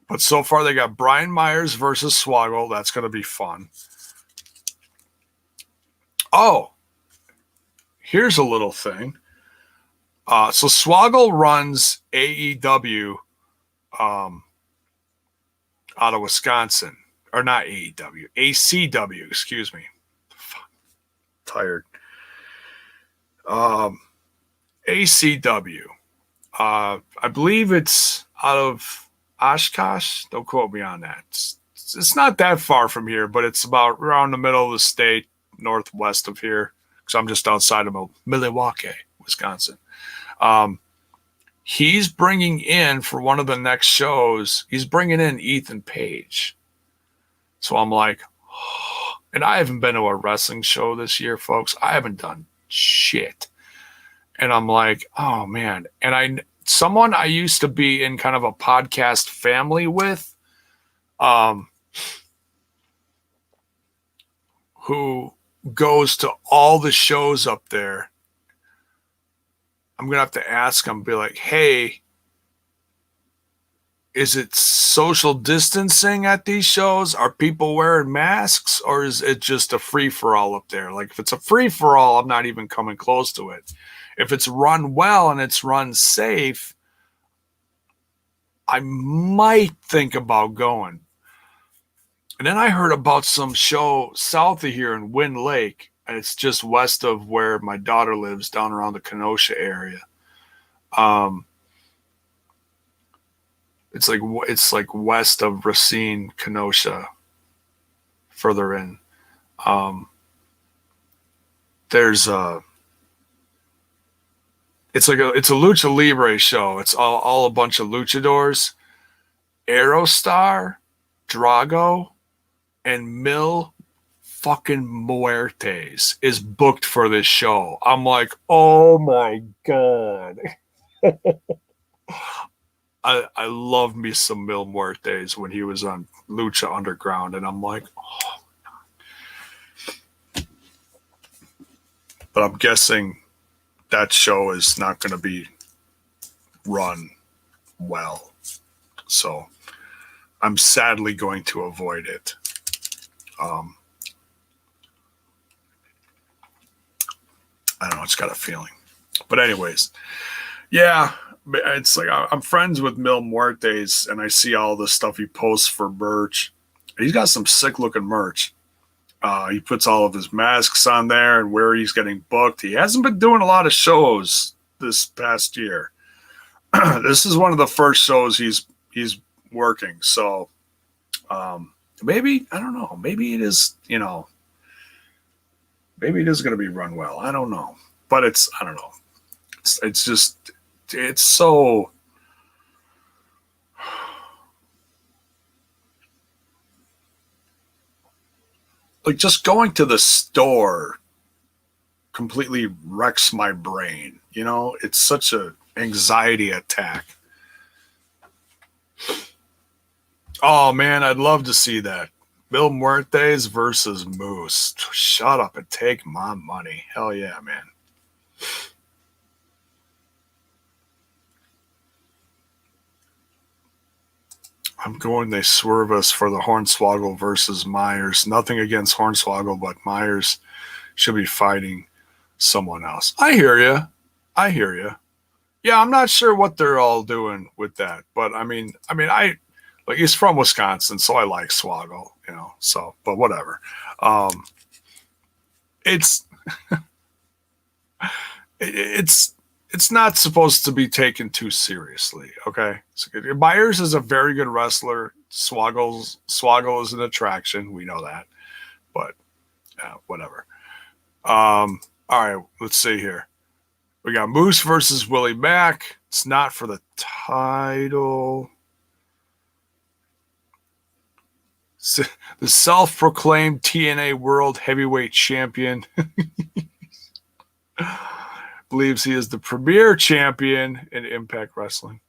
But so far, they got Brian Myers versus Swoggle. That's going to be fun. Oh, here's a little thing. So Swoggle runs AEW out of Wisconsin. Or not AEW. ACW, excuse me. Tired. ACW. I believe it's out of Oshkosh. Don't quote me on that. It's not that far from here, but it's about around the middle of the state, northwest of here. Because I'm just outside of Milwaukee, Wisconsin. He's bringing in for one of the next shows, he's bringing in Ethan Page. So I'm like, oh. And I haven't been to a wrestling show this year, folks. I haven't done shit. And I'm like, oh man. And someone I used to be in kind of a podcast family with, who goes to all the shows up there. I'm going to have to ask him, be like, hey, is it social distancing at these shows? Are people wearing masks, or is it just a free-for-all up there? Like, if it's a free-for-all, I'm not even coming close to it. If it's run well and it's run safe, I might think about going. And then I heard about some show south of here in Wind Lake, and it's just west of where my daughter lives, down around the Kenosha area. It's like west of Racine, Kenosha, further in. There's it's a Lucha Libre show. It's all a bunch of luchadors. Aerostar, Drago, and Mil fucking Muertes is booked for this show. I'm like, oh my God. I love me some Mil Muertes when he was on Lucha Underground, and I'm like, oh. But I'm guessing that show is not going to be run well. So I'm sadly going to avoid it. I don't know. It's got a feeling. But anyways, yeah, it's like I'm friends with Mil Muertes, and I see all the stuff he posts for merch. He's got some sick looking merch. He puts all of his masks on there and where he's getting booked. He hasn't been doing a lot of shows this past year. This is one of the first shows he's working. So maybe, I don't know, maybe it is, maybe it is going to be run well. I don't know. But I don't know. It's just, it's so, like, just going to the store completely wrecks my brain. It's such a anxiety attack. Oh man, I'd love to see that. Mil Muertes versus Moose. Shut up and take my money. Hell yeah, man. I'm going, they swerve us for the Hornswoggle versus Myers. Nothing against Hornswoggle, but Myers should be fighting someone else. I hear you. Yeah, I'm not sure what they're all doing with that, but I mean, like, he's from Wisconsin, so I like Swoggle, so, but whatever. It's not supposed to be taken too seriously, okay? So Myers is a very good wrestler. Swoggle is an attraction. We know that. But whatever. All right, let's see here. We got Moose versus Willie Mack. It's not for the title. The self-proclaimed TNA World Heavyweight Champion believes he is the premier champion in Impact Wrestling.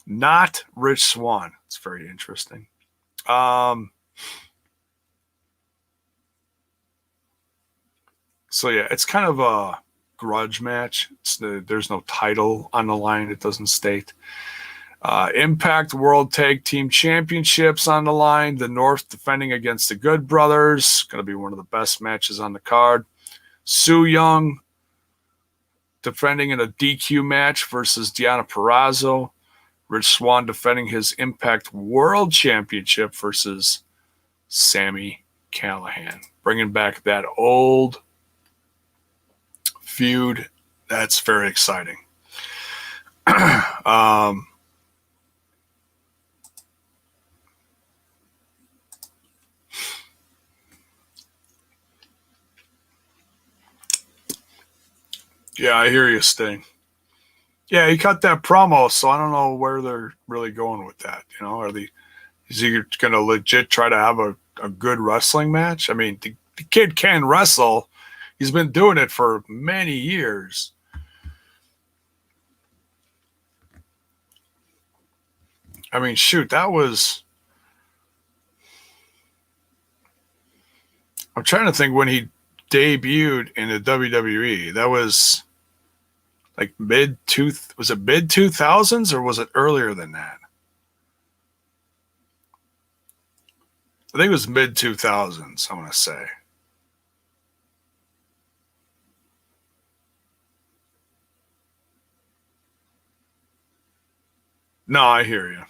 not Rich Swann. It's very interesting. So yeah, it's kind of a grudge match. There's no title on the line. It doesn't state. Impact World Tag Team Championships on the line. The North defending against the Good Brothers. Going to be one of the best matches on the card. Su Yung defending in a DQ match versus Deonna Purrazzo. Rich Swann defending his Impact World Championship versus Sami Callihan. Bringing back that old feud. That's very exciting. Yeah, I hear you, Sting. Yeah, he cut that promo, so I don't know where they're really going with that. You know, is he going to legit try to have a good wrestling match? I mean, the kid can wrestle. He's been doing it for many years. I mean, shoot, that was... I'm trying to think when he debuted in the WWE. That was like was it mid 2000s or was it earlier than that? I think it was mid 2000s, I want to say. No, I hear you.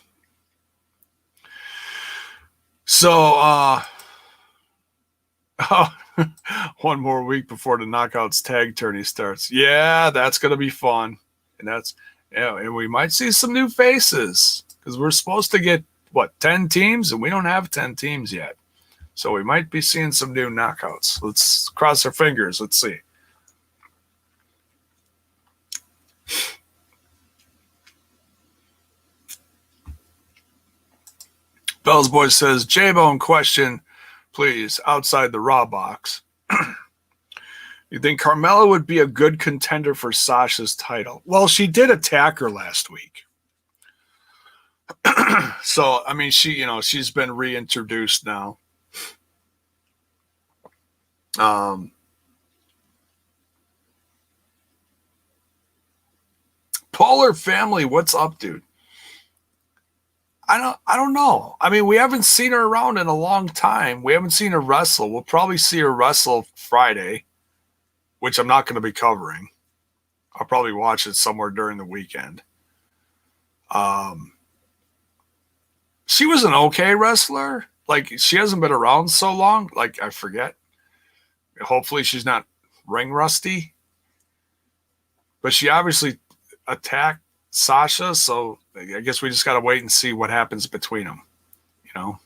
So, one more week before the Knockouts tag tourney starts. Yeah, that's going to be fun. And we might see some new faces because we're supposed to get, 10 teams? And we don't have 10 teams yet. So we might be seeing some new knockouts. Let's cross our fingers. Let's see. Bell's Boy says, Jaybone question, please, outside the Raw box. You think Carmella would be a good contender for Sasha's title? Well, she did attack her last week. So, I mean, she's been reintroduced now. Polar Family, what's up, dude? I don't know. I mean, we haven't seen her around in a long time. We haven't seen her wrestle. We'll probably see her wrestle Friday, which I'm not going to be covering. I'll probably watch it somewhere during the weekend. She was an okay wrestler. Like, she hasn't been around so long. Like, I forget. Hopefully she's not ring rusty. But she obviously attacked Sasha, so I guess we just got to wait and see what happens between them. You know?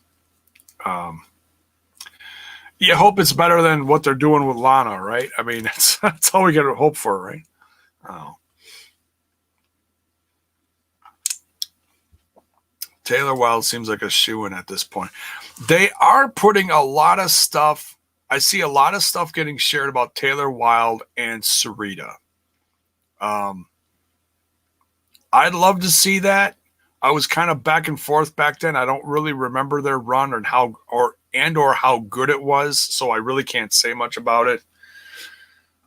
You hope it's better than what they're doing with Lana, right? I mean, that's all we got to hope for, right? Oh. Taylor Wilde seems like a shoo-in at this point. They are putting a lot of stuff. I see a lot of stuff getting shared about Taylor Wilde and Sarita. I'd love to see that. I was kind of back and forth back then. I don't really remember their run and how good it was, so I really can't say much about it.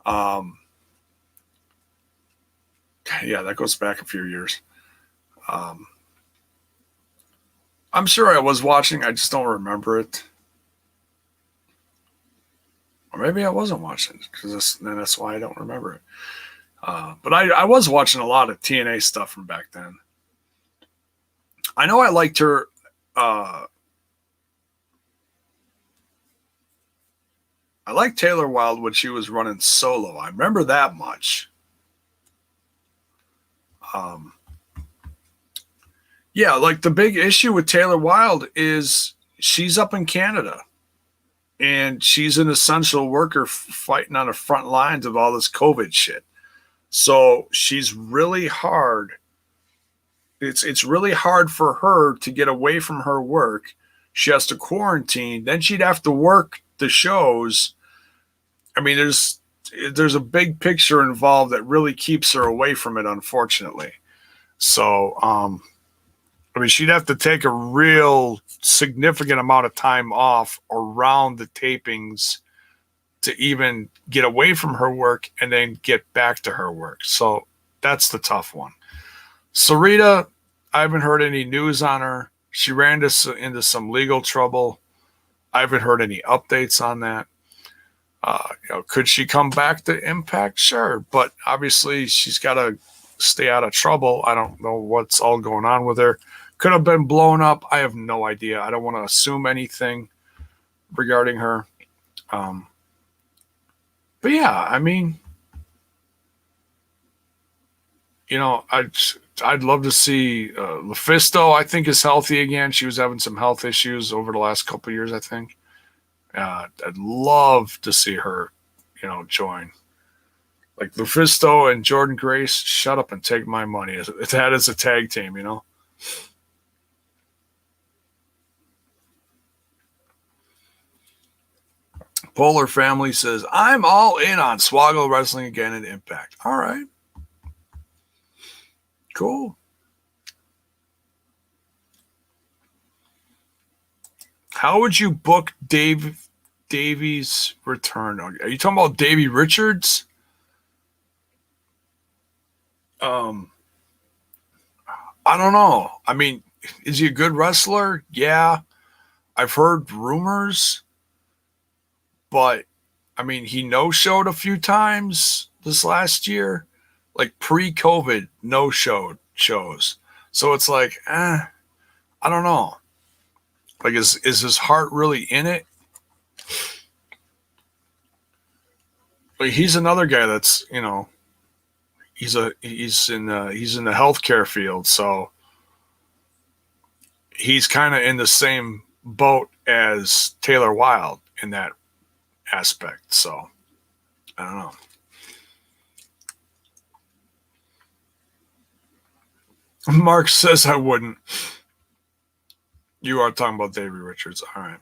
Yeah, that goes back a few years. I'm sure I was watching. I just don't remember it. Or maybe I wasn't watching because that's why I don't remember it. But I was watching a lot of TNA stuff from back then. I know I liked her. I liked Taylor Wilde when she was running solo. I remember that much. Yeah, like the big issue with Taylor Wilde is she's up in Canada. And she's an essential worker fighting on the front lines of all this COVID shit. So she's really hard. It's really hard for her to get away from her work. She has to quarantine. Then she'd have to work the shows. I mean, there's a big picture involved that really keeps her away from it, unfortunately. So, I mean, she'd have to take a real significant amount of time off around the tapings to even get away from her work and then get back to her work. So that's the tough one. Sarita, I haven't heard any news on her. She ran into some legal trouble. I haven't heard any updates on that. Could she come back to Impact? Sure, but obviously she's got to stay out of trouble. I don't know what's all going on with her. Could have been blown up. I have no idea. I don't want to assume anything regarding her. But yeah, I mean, I'd love to see Lufisto. I think is healthy again. She was having some health issues over the last couple of years, I think. I'd love to see her, join. Like Lufisto and Jordan Grace, shut up and take my money. That is a tag team, Polar Family says, I'm all in on Swaggle Wrestling again at Impact. All right. Cool. How would you book Davy's return? Are you talking about Davey Richards? I don't know. I mean, is he a good wrestler? Yeah. I've heard rumors, but I mean, he no-showed a few times this last year, like pre-COVID no-showed shows. So it's like, I don't know. Like, is his heart really in it? But he's another guy that's, he's in the healthcare field, so he's kind of in the same boat as Taylor Wilde in that aspect. So I don't know. Mark says I wouldn't. You are talking about Davey Richards. All right.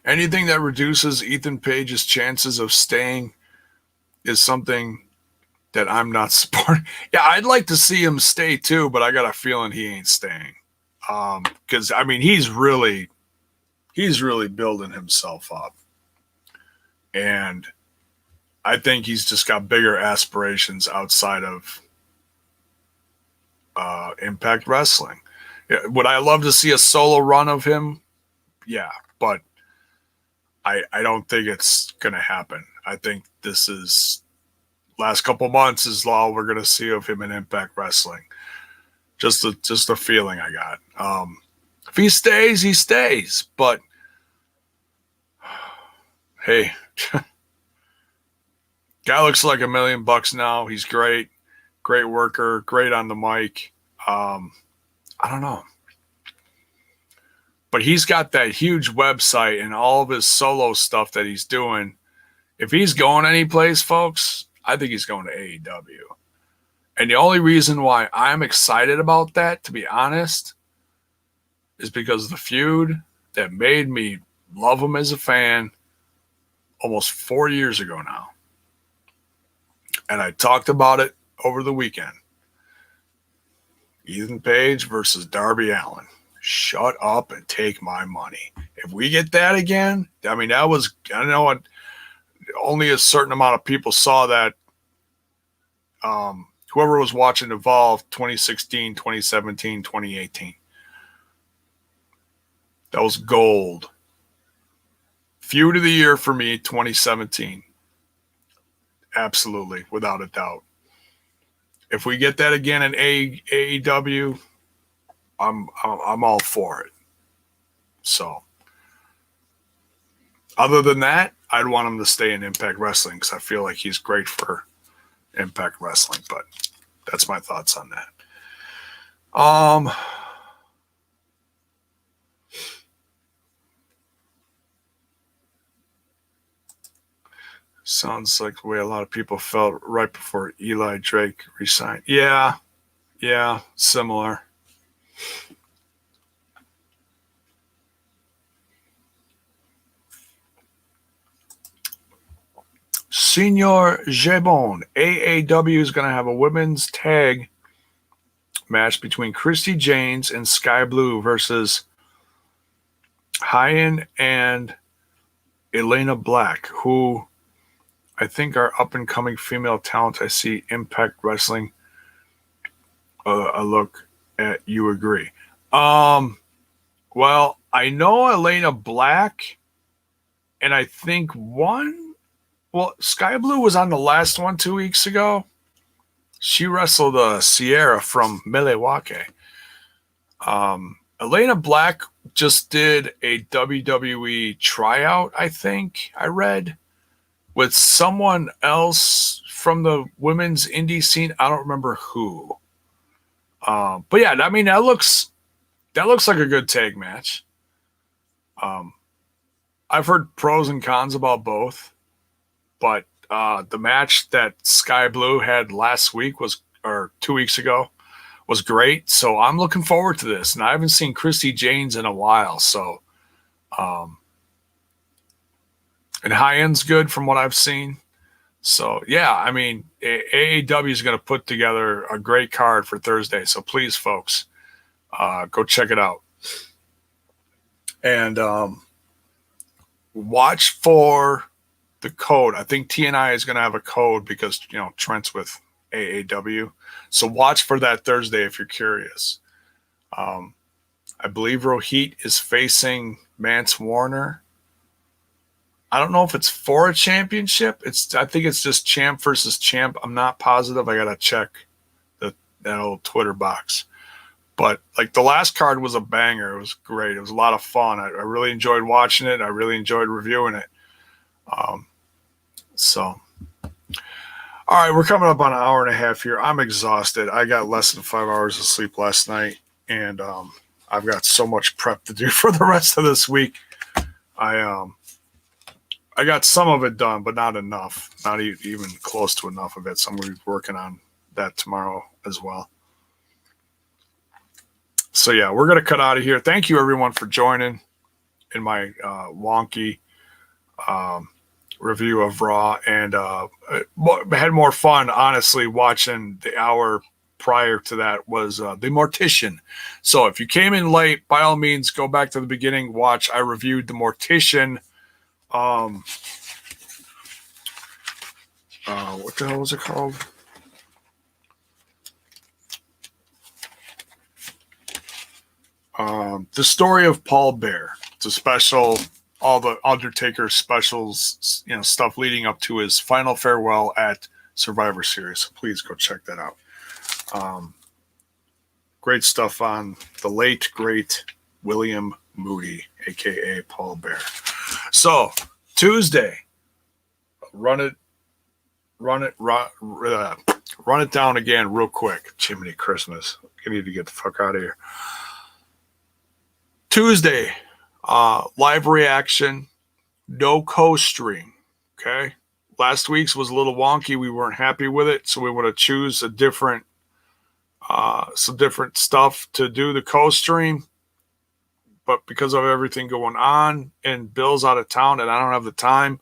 Anything that reduces Ethan Page's chances of staying is something that I'm not supporting. Yeah, I'd like to see him stay too, but I got a feeling he ain't staying. Because I mean, he's really building himself up, and I think he's just got bigger aspirations outside of Impact Wrestling. Yeah, would I love to see a solo run of him? Yeah, but I don't think it's going to happen. I think this is last couple months is all we're going to see of him in Impact Wrestling. Just the feeling I got. If he stays, he stays. But hey, guy looks like $1 million now. He's great worker, great on the mic. I don't know. But he's got that huge website and all of his solo stuff that he's doing. If he's going any place, folks, I think he's going to AEW. And the only reason why I'm excited about that, to be honest, is because of the feud that made me love him as a fan almost 4 years ago now. And I talked about it over the weekend. Ethan Page versus Darby Allin. Shut up and take my money. If we get that again, I mean, that was, I know only a certain amount of people saw that. Whoever was watching Evolve 2016, 2017, 2018. That was gold. Feud of the year for me, 2017. Absolutely, without a doubt. If we get that again in AEW, I'm all for it. So, other than that, I'd want him to stay in Impact Wrestling because I feel like he's great for Impact Wrestling. But that's my thoughts on that. Sounds like the way a lot of people felt right before Eli Drake resigned. Yeah, similar. Senor Jaybone. AAW is going to have a women's tag match between Christy Janes and Sky Blue versus Hyen and Elena Black, who I think are up-and-coming female talent. I see Impact Wrestling. A look at you agree. Well, I know Elena Black, and I think Sky Blue was on the last one 2 weeks ago. She wrestled Sierra from Milwaukee. Elena Black just did a WWE tryout, I think I read, with someone else from the women's indie scene. I don't remember who. But yeah, I mean, that looks like a good tag match. I've heard pros and cons about both, but the match that Sky Blue had last week or 2 weeks ago was great. So I'm looking forward to this. And I haven't seen Christy Janes in a while. So, and Hyen's good from what I've seen. So yeah, I mean, AAW is going to put together a great card for Thursday. So please, folks, go check it out. And watch for the code. I think TNI is going to have a code because, Trent's with AAW. So watch for that Thursday if you're curious. I believe Rohit is facing Mance Warner. I don't know if it's for a championship. I think it's just champ versus champ. I'm not positive. I got to check that old Twitter box. But like the last card was a banger. It was great. It was a lot of fun. I really enjoyed watching it. I really enjoyed reviewing it. All right, we're coming up on an hour and a half here. I'm exhausted. I got less than 5 hours of sleep last night, and I've got so much prep to do for the rest of this week. I got some of it done, but not enough. Not even close to enough of it. So I'm going to be working on that tomorrow as well. So yeah, we're going to cut out of here. Thank you everyone for joining in my wonky review of Raw, and had more fun, honestly, watching the hour prior to that was the Mortician. So if you came in late, by all means, go back to the beginning, watch. I reviewed the Mortician. What the hell was it called? The Story of Paul Bear. It's a special, all the Undertaker specials, stuff leading up to his final farewell at Survivor Series. So please go check that out. Great stuff on the late, great William Moody, a.k.a. Paul Bear. So Tuesday, run it down again real quick. Jiminy Christmas. I need to get the fuck out of here. Tuesday, live reaction, no co-stream. Okay. Last week's was a little wonky. We weren't happy with it, so we want to choose some different stuff to do the co-stream. But because of everything going on and Bill's out of town and I don't have the time,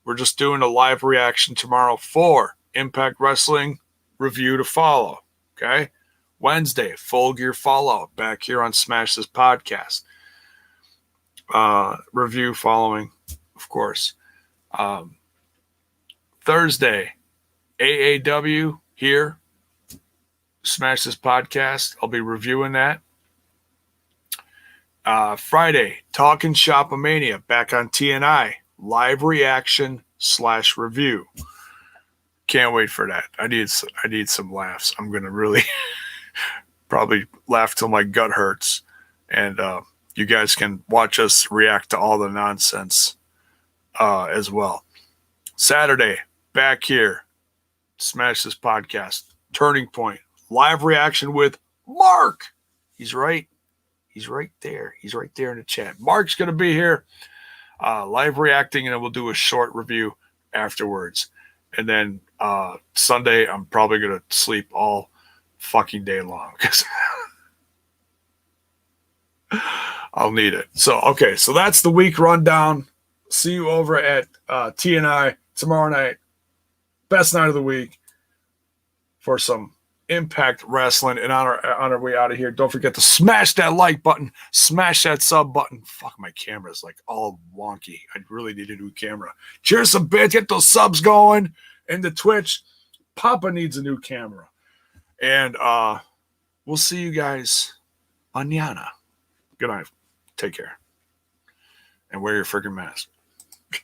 we're just doing a live reaction tomorrow for Impact Wrestling review to follow. Okay. Wednesday, Full Gear Fallout back here on Smash This Podcast. Review following, of course. Thursday, AAW here. Smash This Podcast. I'll be reviewing that. Friday, Talking Shop-A-Mania back on TNI. Live reaction / review. Can't wait for that. I need some laughs. I'm going to really probably laugh till my gut hurts. And you guys can watch us react to all the nonsense as well. Saturday, back here. Smash This Podcast. Turning Point. Live reaction with Mark. He's right. He's right there. He's right there in the chat. Mark's going to be here live reacting, and then we'll do a short review afterwards. And then Sunday, I'm probably going to sleep all fucking day long because I'll need it. So, okay. So that's the week rundown. See you over at TNI tomorrow night. best night of the week for some Impact Wrestling. And on our way out of here, don't forget to smash that like button, smash that sub button. Fuck, my camera's like all wonky. I really need a new camera. Cheers a bit, get those subs going. And the Twitch, Papa needs a new camera. And we'll see you guys mañana. Good night. Take care. And wear your freaking mask.